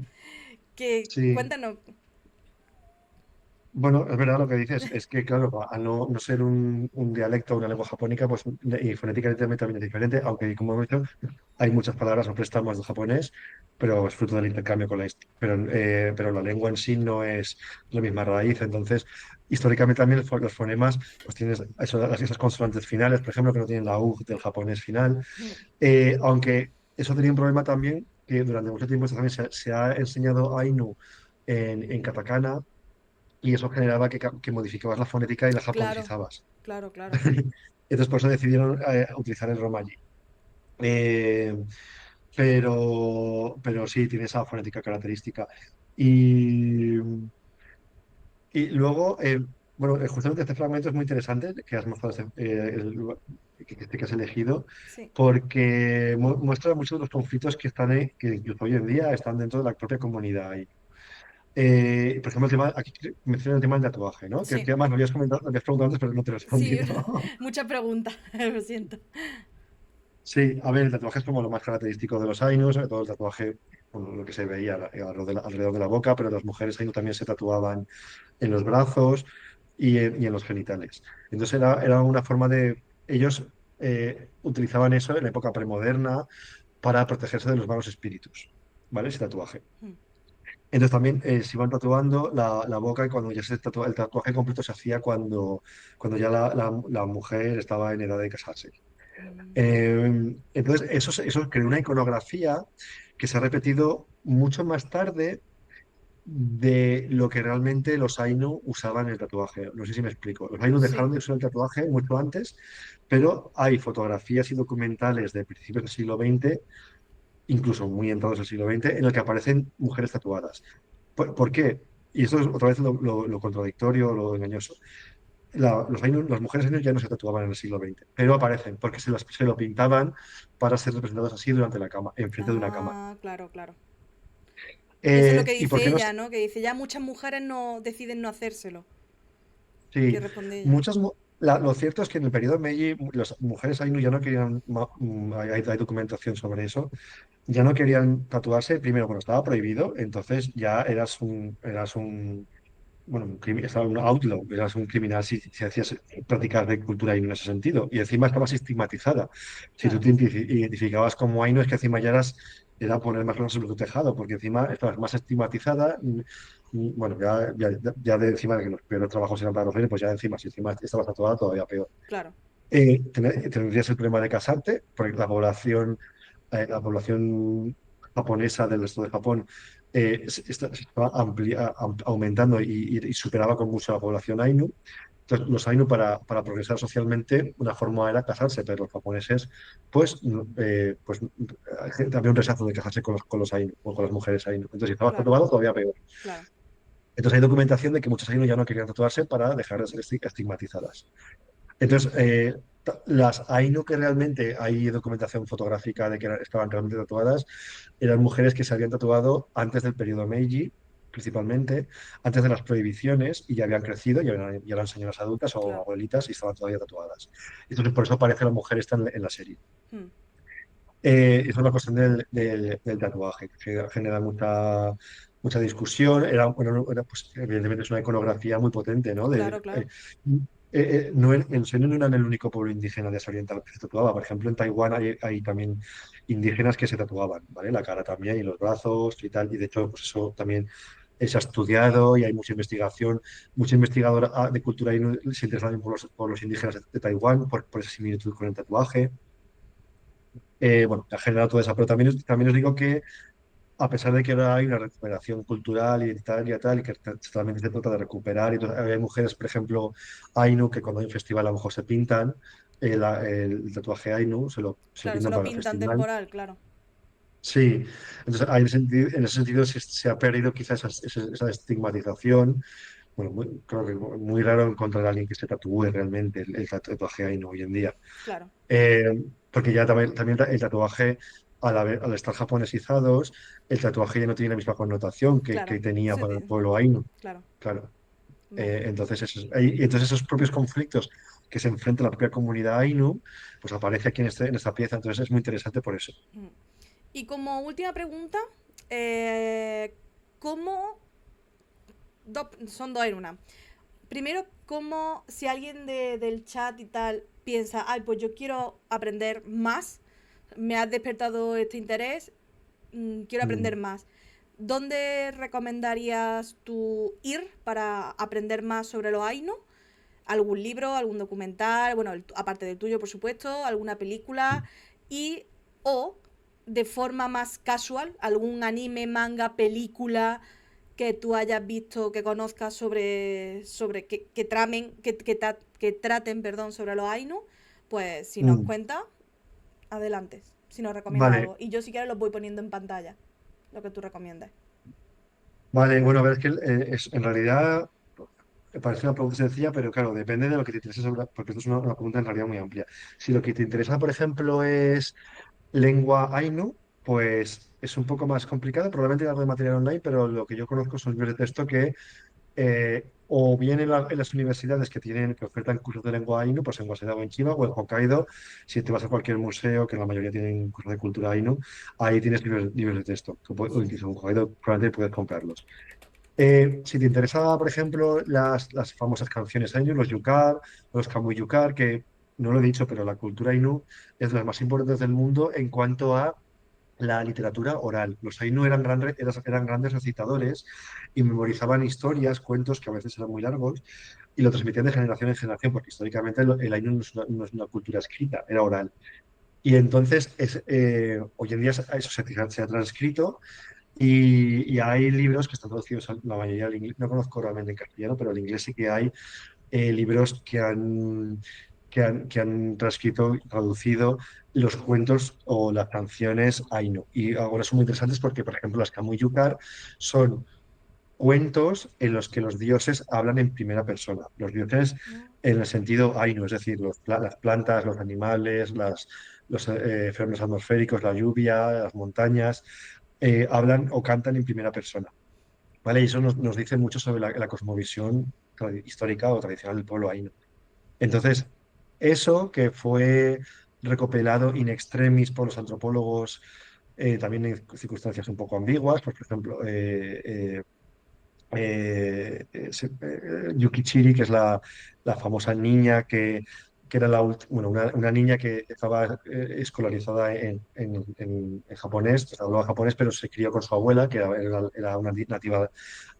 Que, Sí. cuéntanos. Bueno, es verdad lo que dices, es que claro, al no ser un dialecto o una lengua japónica, pues y fonéticamente también es diferente, aunque como hemos dicho, hay muchas palabras o préstamos del japonés, pero es fruto del intercambio con pero la lengua en sí no es la misma raíz, entonces históricamente también los fonemas, pues tienes esas consonantes finales, por ejemplo, que no tienen la U del japonés final, aunque eso tenía un problema también, que durante mucho tiempo también se ha enseñado Ainu en katakana y eso generaba que modificabas la fonética y la Claro, japonesizabas. claro, claro. Entonces, por eso decidieron utilizar el romaji. Eh, pero sí, tiene esa fonética característica. Y, y luego, bueno, justamente este fragmento es muy interesante que has mostrado, que has elegido, Sí, porque muestra muchos de los conflictos que están, que incluso hoy en día están dentro de la propia comunidad. Por ejemplo, aquí menciona el tema del tatuaje, ¿no? Que sí, además lo habías comentado, lo habías preguntado antes, pero no te lo he sí, respondido. muchas preguntas, lo siento. Sí, a ver, el tatuaje es como lo más característico de los Ainus, sobre todo el tatuaje, bueno, lo que se veía alrededor de la boca, pero las mujeres Ainu también se tatuaban en los brazos y en los genitales. Entonces era una forma de... Ellos utilizaban eso en la época premoderna para protegerse de los malos espíritus, ¿vale? Ese tatuaje. Mm, Entonces también se iban tatuando la boca y cuando ya el tatuaje completo se hacía cuando ya la mujer estaba en edad de casarse. mm, Entonces eso creó una iconografía que se ha repetido mucho más tarde de lo que realmente los Ainu usaban el tatuaje. No sé si me explico. Los Ainu dejaron sí, de usar el tatuaje mucho antes, pero hay fotografías y documentales de principios del siglo XX, incluso muy entrados al siglo XX, en el que aparecen mujeres tatuadas. ¿Por qué? Y esto es otra vez lo contradictorio, lo engañoso. Las mujeres Ainu ya no se tatuaban en el siglo XX, pero aparecen porque se lo pintaban para ser representadas así durante la cama, enfrente de una cama. ah, claro, claro. Y eso es lo que ¿Y por dice qué no? ella, ¿no? Que dice, ya muchas mujeres no deciden no hacérselo. Sí, ¿Qué responde ella? lo cierto es que en el periodo Meiji las mujeres Ainu ya no querían, hay documentación sobre eso, ya no querían tatuarse, primero, bueno, estaba prohibido, entonces ya bueno, estaba un outlaw, eras un criminal si hacías prácticas de cultura Ainu en ese sentido, y encima estabas estigmatizada. Si tú Claro, te identificabas como Ainu, es que encima era poner más cosas sobre tu tejado, porque encima estabas más estigmatizada. Bueno, ya de encima de que los peores trabajos eran para mujeres, pues ya encima, si encima estabas tatuada, todavía peor. claro, Tendrías el problema de casarte, porque la población japonesa del resto de Japón se estaba aumentando y superaba con mucho a la población Ainu. Entonces, los Ainu para progresar socialmente, una forma era casarse, pero los japoneses, pues había un rechazo de casarse con los Ainu o con las mujeres Ainu. Entonces, si estabas claro, tatuado, todavía peor. claro. Entonces, hay documentación de que muchos Ainu ya no querían tatuarse para dejar de ser estigmatizadas. Entonces, las Ainu que realmente hay documentación fotográfica de que estaban realmente tatuadas, eran mujeres que se habían tatuado antes del periodo Meiji, principalmente, antes de las prohibiciones, y ya habían crecido, ya eran señoras adultas o Claro. abuelitas y estaban todavía tatuadas. Entonces, por eso aparece la mujer esta en la serie. Hmm, Eso es una cuestión del tatuaje, que genera mucha discusión. Pues, evidentemente es una iconografía muy potente, ¿no? claro, claro. No, en China no eran el único pueblo indígena de Asia Oriental que se tatuaba. Por ejemplo, en Taiwán hay también indígenas que se tatuaban, ¿vale? La cara también y los brazos y tal. Y de hecho, pues eso también se ha estudiado y hay mucha investigación. Mucha investigadora de cultura ainu se interesa también por los indígenas de Taiwán, por esa similitud con el tatuaje. Bueno, ha generado toda esa, pero también os digo que a pesar de que ahora hay una recuperación cultural, identitaria y tal, y que también se trata de recuperar, y hay mujeres, por ejemplo, Ainu, que cuando hay un festival a lo mejor se pintan el tatuaje Ainu, se lo Claro, se pintan lo para el pintan festival. temporal, claro. Sí, entonces en ese sentido se ha perdido quizás esa estigmatización. Bueno, creo que muy raro encontrar a alguien que se tatúe realmente el tatuaje Ainu hoy en día. Claro, Porque ya también el tatuaje, al estar japonesizados, el tatuaje ya no tiene la misma connotación que claro. tenía para el pueblo Ainu. Claro, Claro. vale. Entonces, entonces esos propios conflictos que se enfrenta la propia comunidad Ainu, pues aparece aquí en esta pieza. Entonces es muy interesante por eso. Mm. Y como última pregunta, eh, ¿cómo... son dos en una. Primero, ¿cómo si alguien del chat y tal piensa, ay, pues yo quiero aprender más, me has despertado este interés, quiero Mm. aprender más? ¿Dónde recomendarías tú ir para aprender más sobre los Ainu? ¿Algún libro, algún documental? Bueno, aparte del tuyo, por supuesto, alguna película. Y, o, de forma más casual, algún anime, manga, película que tú hayas visto, que conozcas sobre que traten, perdón, sobre los Ainu, pues si nos Mm. cuentas, adelante. Si nos recomienda Vale, algo. Y yo si quieres los voy poniendo en pantalla, lo que tú recomiendes. vale, bueno, a ver, es que en realidad me parece una pregunta sencilla, pero claro, depende de lo que te interese porque esto es una pregunta en realidad muy amplia. Si lo que te interesa, por ejemplo, es lengua Ainu, pues es un poco más complicado, probablemente hay algo de material online, pero lo que yo conozco son libros de texto que o bien en las universidades que ofertan cursos de lengua Ainu, pues en Waseda o en Chiba o en Hokkaido, si te vas a cualquier museo, que la mayoría tienen cursos de cultura Ainu, ahí tienes libros de texto, o incluso en Hokkaido probablemente puedes comprarlos. Si te interesa, por ejemplo, las famosas canciones Ainu, los yukar, los kamui yukar, que no lo he dicho, pero la cultura Ainu es de las más importantes del mundo en cuanto a la literatura oral. Los Ainu eran grandes recitadores y memorizaban historias, cuentos que a veces eran muy largos y lo transmitían de generación en generación, porque históricamente el Ainu no es una cultura escrita, era oral. Y entonces, hoy en día eso se ha transcrito y hay libros que están traducidos, la mayoría al inglés. No conozco realmente en castellano, pero en inglés sí que hay libros que han transcrito y traducido los cuentos o las canciones Ainu. Y ahora son muy interesantes porque, por ejemplo, las Kamuyukar son cuentos en los que los dioses hablan en primera persona. Los dioses No. en el sentido Ainu, es decir, las plantas, los animales, los fenómenos atmosféricos, la lluvia, las montañas, hablan o cantan en primera persona. ¿Vale? Y eso nos dice mucho sobre la cosmovisión histórica o tradicional del pueblo Ainu. Entonces, eso que fue recopilado in extremis por los antropólogos, también en circunstancias un poco ambiguas, pues, por ejemplo, Yukichiri, que es la famosa niña que era bueno, una niña que estaba escolarizada en japonés, o sea, hablaba japonés, pero se crió con su abuela, que era una nativa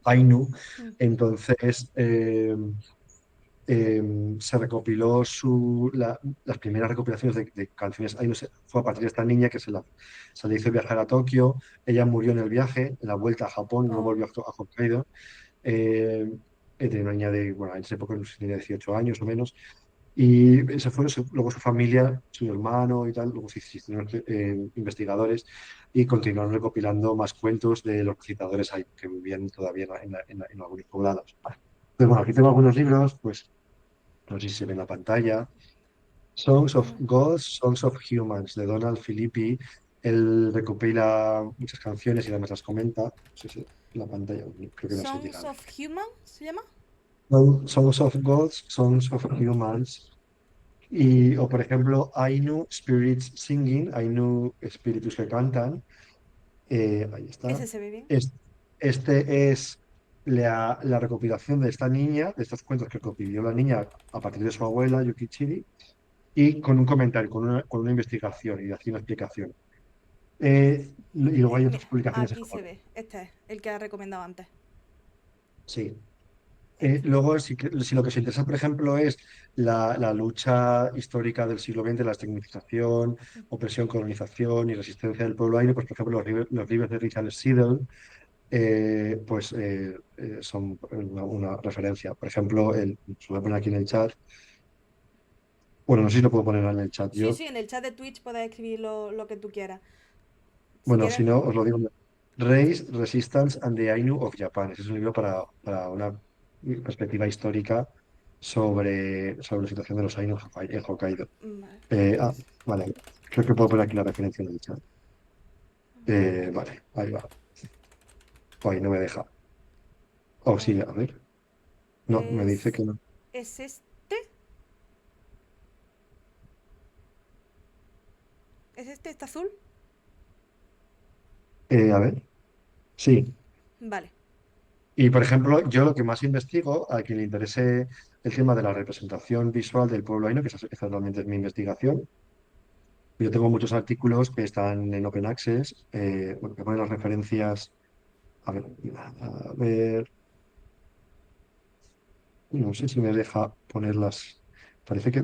Ainu. Mm. Entonces, se recopiló las primeras recopilaciones de canciones Ainu fue a partir de esta niña que se le hizo viajar a Tokio. Ella murió en el viaje, en la vuelta a Japón, no Oh, volvió a Hokkaido. Eh, Tenía una niña bueno, en esa época no sé si tenía 18 años o menos. Y luego su familia, su hermano y tal, luego se hicieron investigadores y continuaron recopilando más cuentos de los recitadores ahí, que vivían todavía en algunos poblados. Pues bueno, aquí tengo algunos libros, pues no sé si se ve en la pantalla. Songs of mm. Gods, Songs of Humans, de Donald Filippi. Él recopila muchas canciones y además las comenta. No sé si en la pantalla, creo que no se llega Songs a ver. of Human, ¿se llama? Songs of Gods, Songs of Humans. O por ejemplo, Ainu Spirits Singing, Ainu Espíritus que cantan. Ahí está. Ese se ve bien. Este es la recopilación de esta niña, de estos cuentos que recopiló la niña a partir de su abuela, Yukichiri, y con un comentario, con una investigación y haciendo una explicación. Y luego hay otras Mira, publicaciones en aquí se japonés. ve. Este es el que ha recomendado antes. Sí. Luego, si lo que os interesa, por ejemplo, es la lucha histórica del siglo XX, la estigmatización, opresión, colonización y resistencia del pueblo ainu, pues, por ejemplo, los libros de Richard Seidel son una referencia. Por ejemplo, os lo voy a poner aquí en el chat. Bueno, no sé si lo puedo poner en el chat Sí, yo. sí, en el chat de Twitch puedes escribir lo que tú quieras. Si Bueno, quieres, si no, os lo digo. Race, Resistance and the Ainu of Japan. Ese es un libro para una perspectiva histórica sobre la situación de los Ainu en Hokkaido. vale, Eh, ah, vale, creo que puedo poner aquí la referencia en el chat. Vale, ahí va. Ahí no me deja. Oh, sí, eh, a ver. No, me dice es, que no. ¿es este? ¿Es este? ¿Está azul? A ver, sí. Vale. Y por ejemplo, yo lo que más investigo, a quien le interese el tema de la representación visual del pueblo ainu, que esa realmente es mi investigación. Yo tengo muchos artículos que están en Open Access, bueno, que ponen las referencias. A ver, no sé si me deja ponerlas. Parece que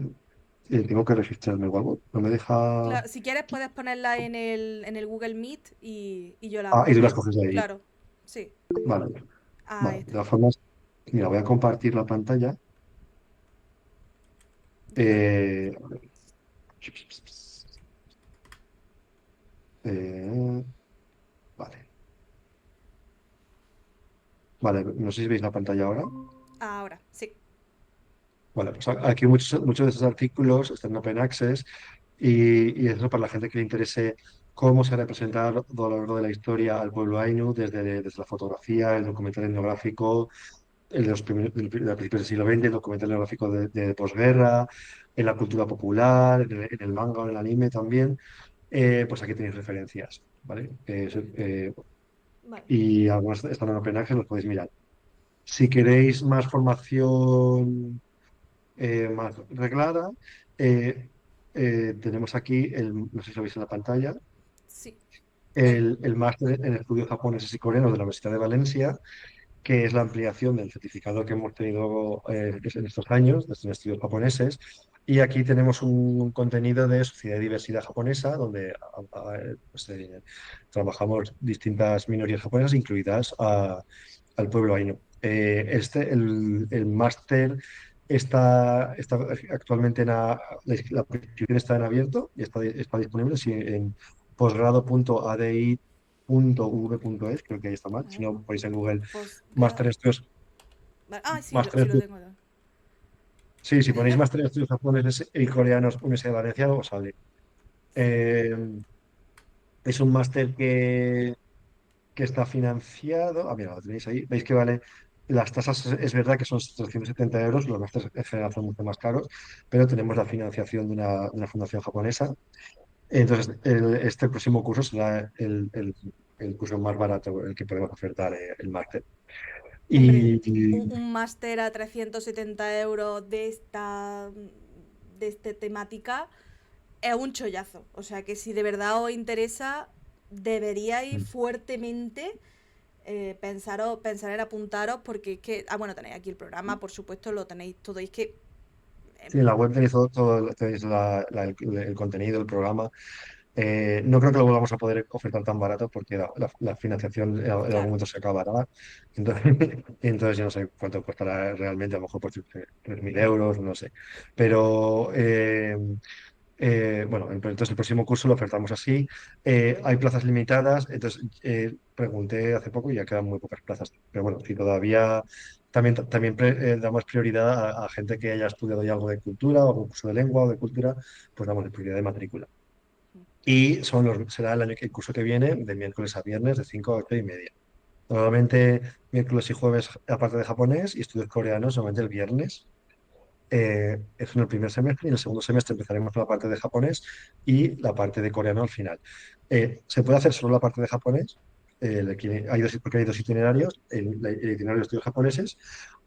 tengo que registrarme o algo. No me deja. Claro, si quieres puedes ponerla en el Google Meet y yo las Ah, y tú las pongo. coges de ahí. Claro, sí. Vale, Ahí vale. De está. todas formas, mira, voy a compartir la pantalla. Yo, A ver. Eh, vale. Vale, no sé si veis la pantalla ahora. ahora, sí. Vale, pues aquí muchos de estos artículos están en Open Access y eso para la gente que le interese cómo se ha representado a lo largo de la historia al pueblo Ainu, desde la fotografía, el documental etnográfico, el de de principios del siglo XX, el documental etnográfico de posguerra, en la cultura popular, en el manga o en el anime también, pues aquí tenéis referencias, ¿vale? Vale. Y algunas están en Open Access, los podéis mirar. Si queréis más formación más reglada. Eh, Tenemos aquí, no sé si lo veis en la pantalla, Sí. El, el máster en estudios japoneses y coreanos de la Universidad de Valencia, que es la ampliación del certificado que hemos tenido en estos años, de estos estudios japoneses. Y aquí tenemos un contenido de sociedad y diversidad japonesa, donde pues, trabajamos distintas minorías japonesas, incluidas al pueblo ainu. El máster está actualmente la inscripción está en abierto y está disponible en posgrado.adi.v.es, creo que ahí está mal. a Si ver, no, ponéis en Google postgrad. Máster en Estudios, Vale. Ah, sí, máster en sí lo estudios- tengo. sí, si ponéis Máster en Estudios Japoneses y Coreanos Universidad de Valencia, os sale. Eh, es un máster que está financiado. Ah, mira, lo tenéis ahí. Veis que vale. Las tasas es verdad que son 370 euros, los másteres en general son mucho más caros, pero tenemos la financiación de una fundación japonesa. Entonces, este próximo curso será el curso más barato, el que podemos ofertar, el máster. Hombre, Y, un máster a 370 euros de esta temática es un chollazo. O sea que si de verdad os interesa, deberíais fuertemente pensar en apuntaros porque es que, bueno, tenéis aquí el programa, por supuesto, lo tenéis todo. Y es que, sí, en la web tenéis todo, tenéis el contenido, el programa. No creo que lo volvamos a poder ofertar tan barato porque la financiación en algún claro, momento se acabará. Entonces, entonces yo no sé cuánto costará realmente, a lo mejor por 3.000 euros, no sé. Pero bueno, entonces el próximo curso lo ofertamos así. Hay plazas limitadas, entonces pregunté hace poco y ya quedan muy pocas plazas. Pero bueno, si todavía también damos prioridad a gente que haya estudiado ya algo de cultura o algún curso de lengua o de cultura, pues damos prioridad de matrícula. Y será el curso que viene, de miércoles a viernes, de 5 a 8 y media. Normalmente miércoles y jueves, aparte de japonés, y estudios coreanos, normalmente el viernes. Es en el primer semestre y en el segundo semestre empezaremos con la parte de japonés y la parte de coreano al final. Se puede hacer solo la parte de japonés, porque hay dos itinerarios, el itinerario de estudios japoneses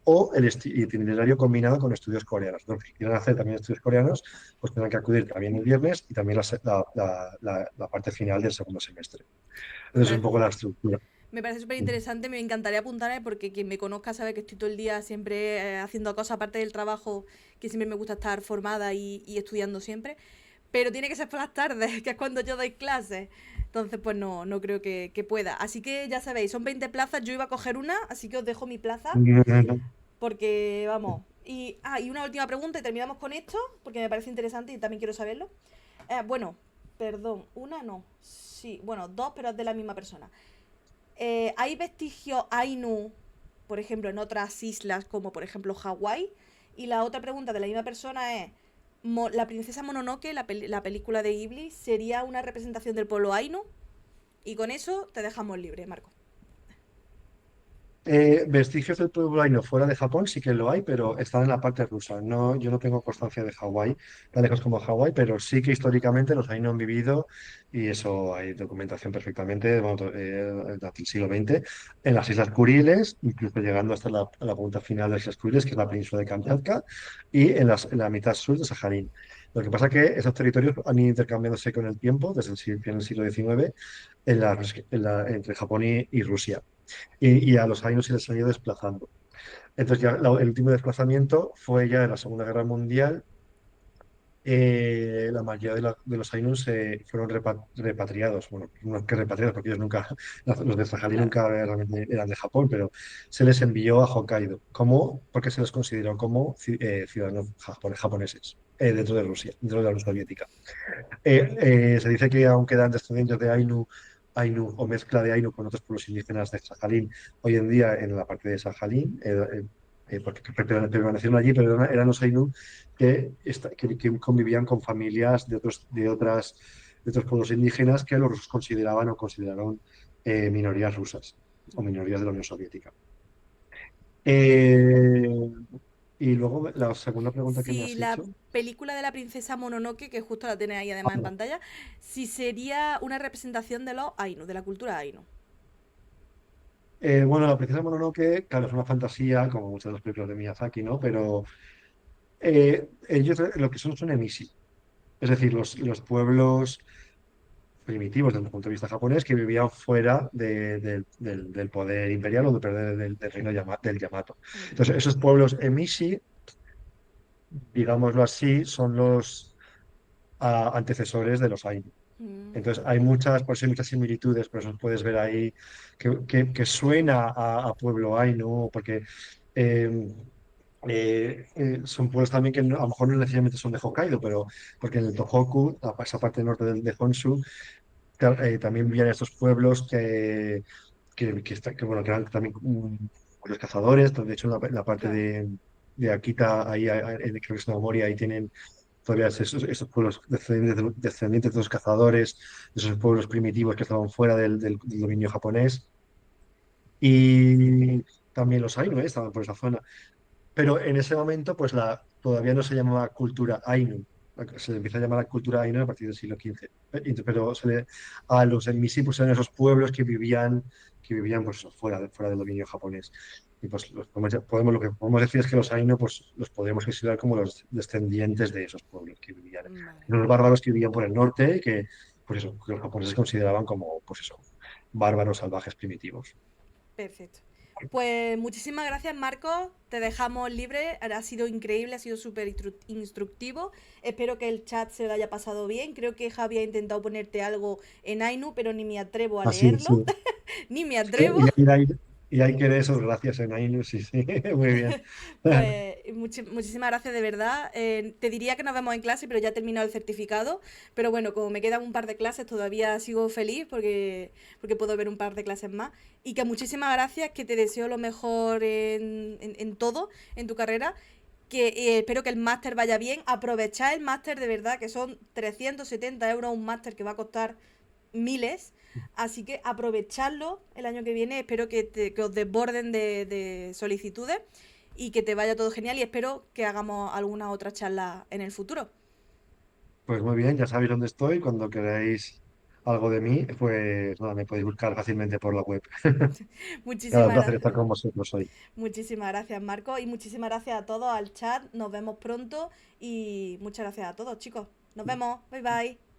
o el itinerario combinado con estudios coreanos. Los que quieran hacer también estudios coreanos, pues tendrán que acudir también el viernes y también la parte final del segundo semestre. Entonces es un pero, poco la estructura. Me parece súper interesante, me encantaría apuntarme porque quien me conozca sabe que estoy todo el día siempre haciendo cosas aparte del trabajo, que siempre me gusta estar formada y estudiando siempre. Pero tiene que ser por las tardes, que es cuando yo doy clases. Entonces, pues no creo que pueda. Así que ya sabéis, son 20 plazas, yo iba a coger una, así que os dejo mi plaza, porque vamos. Y una última pregunta y terminamos con esto, porque me parece interesante y también quiero saberlo. Bueno, perdón, una no. Sí, bueno, dos, pero es de la misma persona. ¿Hay vestigios Ainu, por ejemplo, en otras islas como por ejemplo Hawái? Y la otra pregunta de la misma persona es, ¿la princesa Mononoke, la película de Ghibli, sería una representación del pueblo Ainu? Y con eso te dejamos libre, Marco. Vestigios del pueblo ainu fuera de Japón sí que lo hay, pero están en la parte rusa. No, yo no tengo constancia de Hawái, tan lejos como Hawái, pero sí que históricamente los ainu han vivido y eso hay documentación perfectamente bueno, desde el siglo XX en las Islas Kuriles, incluso llegando hasta a la punta final de las Islas Kuriles, que es la península de Kamchatka, y en la mitad sur de Sajalín. Lo que pasa es que esos territorios han ido intercambiándose con el tiempo, desde en el siglo XIX, entre Japón y Rusia y a los años se les han ido desplazando. Entonces ya el último desplazamiento fue ya en la Segunda Guerra Mundial. La mayoría de los Ainus fueron repatriados. Bueno, no que repatriados, porque ellos nunca, los de Sajalín Claro. nunca realmente eran de Japón, pero se les envió a Hokkaido, porque se les consideró como ciudadanos japoneses dentro de Rusia, dentro de la Unión Soviética. Se dice que aún quedan descendientes de Ainu o mezcla de Ainu con otros pueblos indígenas de Sajalín, hoy en día en la parte de Sajalín, porque permanecieron allí, pero eran los Ainu que convivían con familias de otros pueblos indígenas que los rusos consideraban o consideraron minorías rusas o minorías de la Unión Soviética. Eh, y luego la segunda pregunta que me Si has la hecho. película de la princesa Mononoke, que justo la tenéis ahí además en pantalla, si sería una representación de los Ainu, de la cultura Ainu. Bueno, la princesa Mononoke, claro, es una fantasía, como muchas de las películas de Miyazaki, ¿no? Pero ellos lo que son emishi, es decir, los pueblos primitivos desde el punto de vista japonés que vivían fuera del poder imperial o del reino del Yamato. Entonces, esos pueblos emishi, digámoslo así, son los antecesores de los Ainu. Mm, Entonces, por eso hay muchas similitudes, por eso puedes ver ahí que suena a pueblo Ainu, porque eh, son pueblos también que a lo mejor no necesariamente son de Hokkaido, pero porque en el Tohoku, esa parte norte de Honshu, también vivían estos pueblos bueno, que eran también los cazadores. De hecho, en la parte claro. de Akita, ahí, creo que es Naomori, ahí tienen todavía esos pueblos descendientes de los cazadores, de esos pueblos primitivos que estaban fuera del dominio japonés. Y también los Ainu, estaban por esa zona. Pero en ese momento, pues todavía no se llamaba cultura Ainu. Se le empieza a llamar la cultura Ainu a partir del siglo XV. Pero a los Enmisi pues eran esos pueblos que vivían pues, fuera del dominio japonés. Y pues lo que podemos decir es que los Ainu pues, los podemos considerar como los descendientes de esos pueblos que vivían. Vale. Los bárbaros que vivían por el norte, pues eso, que los japoneses consideraban como pues eso, bárbaros salvajes primitivos. Perfecto. Pues muchísimas gracias, Marcos. Te dejamos libre. Ha sido increíble, ha sido súper instructivo. Espero que el chat se lo haya pasado bien. Creo que Javi ha intentado ponerte algo en Ainu, pero ni me atrevo a Así, leerlo. sí. Ni me Es que atrevo. y hay que de esos gracias en Ainus, sí, sí, muy bien. Pues muchísimas gracias de verdad. Te diría que nos vemos en clase, pero ya he terminado el certificado. Pero bueno, como me quedan un par de clases, todavía sigo feliz porque puedo ver un par de clases más. Y que muchísimas gracias, que te deseo lo mejor en todo, en tu carrera. Que espero que el máster vaya bien. Aprovechad el máster de verdad, que son 370 euros un máster que va a costar miles. Así que aprovechadlo el año que viene. Espero que os desborden de solicitudes y que te vaya todo genial. Y espero que hagamos alguna otra charla en el futuro. Pues muy bien, ya sabéis dónde estoy. Cuando queráis algo de mí, pues nada, me podéis buscar fácilmente por la web. Nada, un Muchísimas placer estar gracias. con vosotros hoy. Muchísimas gracias, Marco. Y muchísimas gracias a todos, al chat. Nos vemos pronto. Y muchas gracias a todos, chicos. Nos vemos. Bye bye.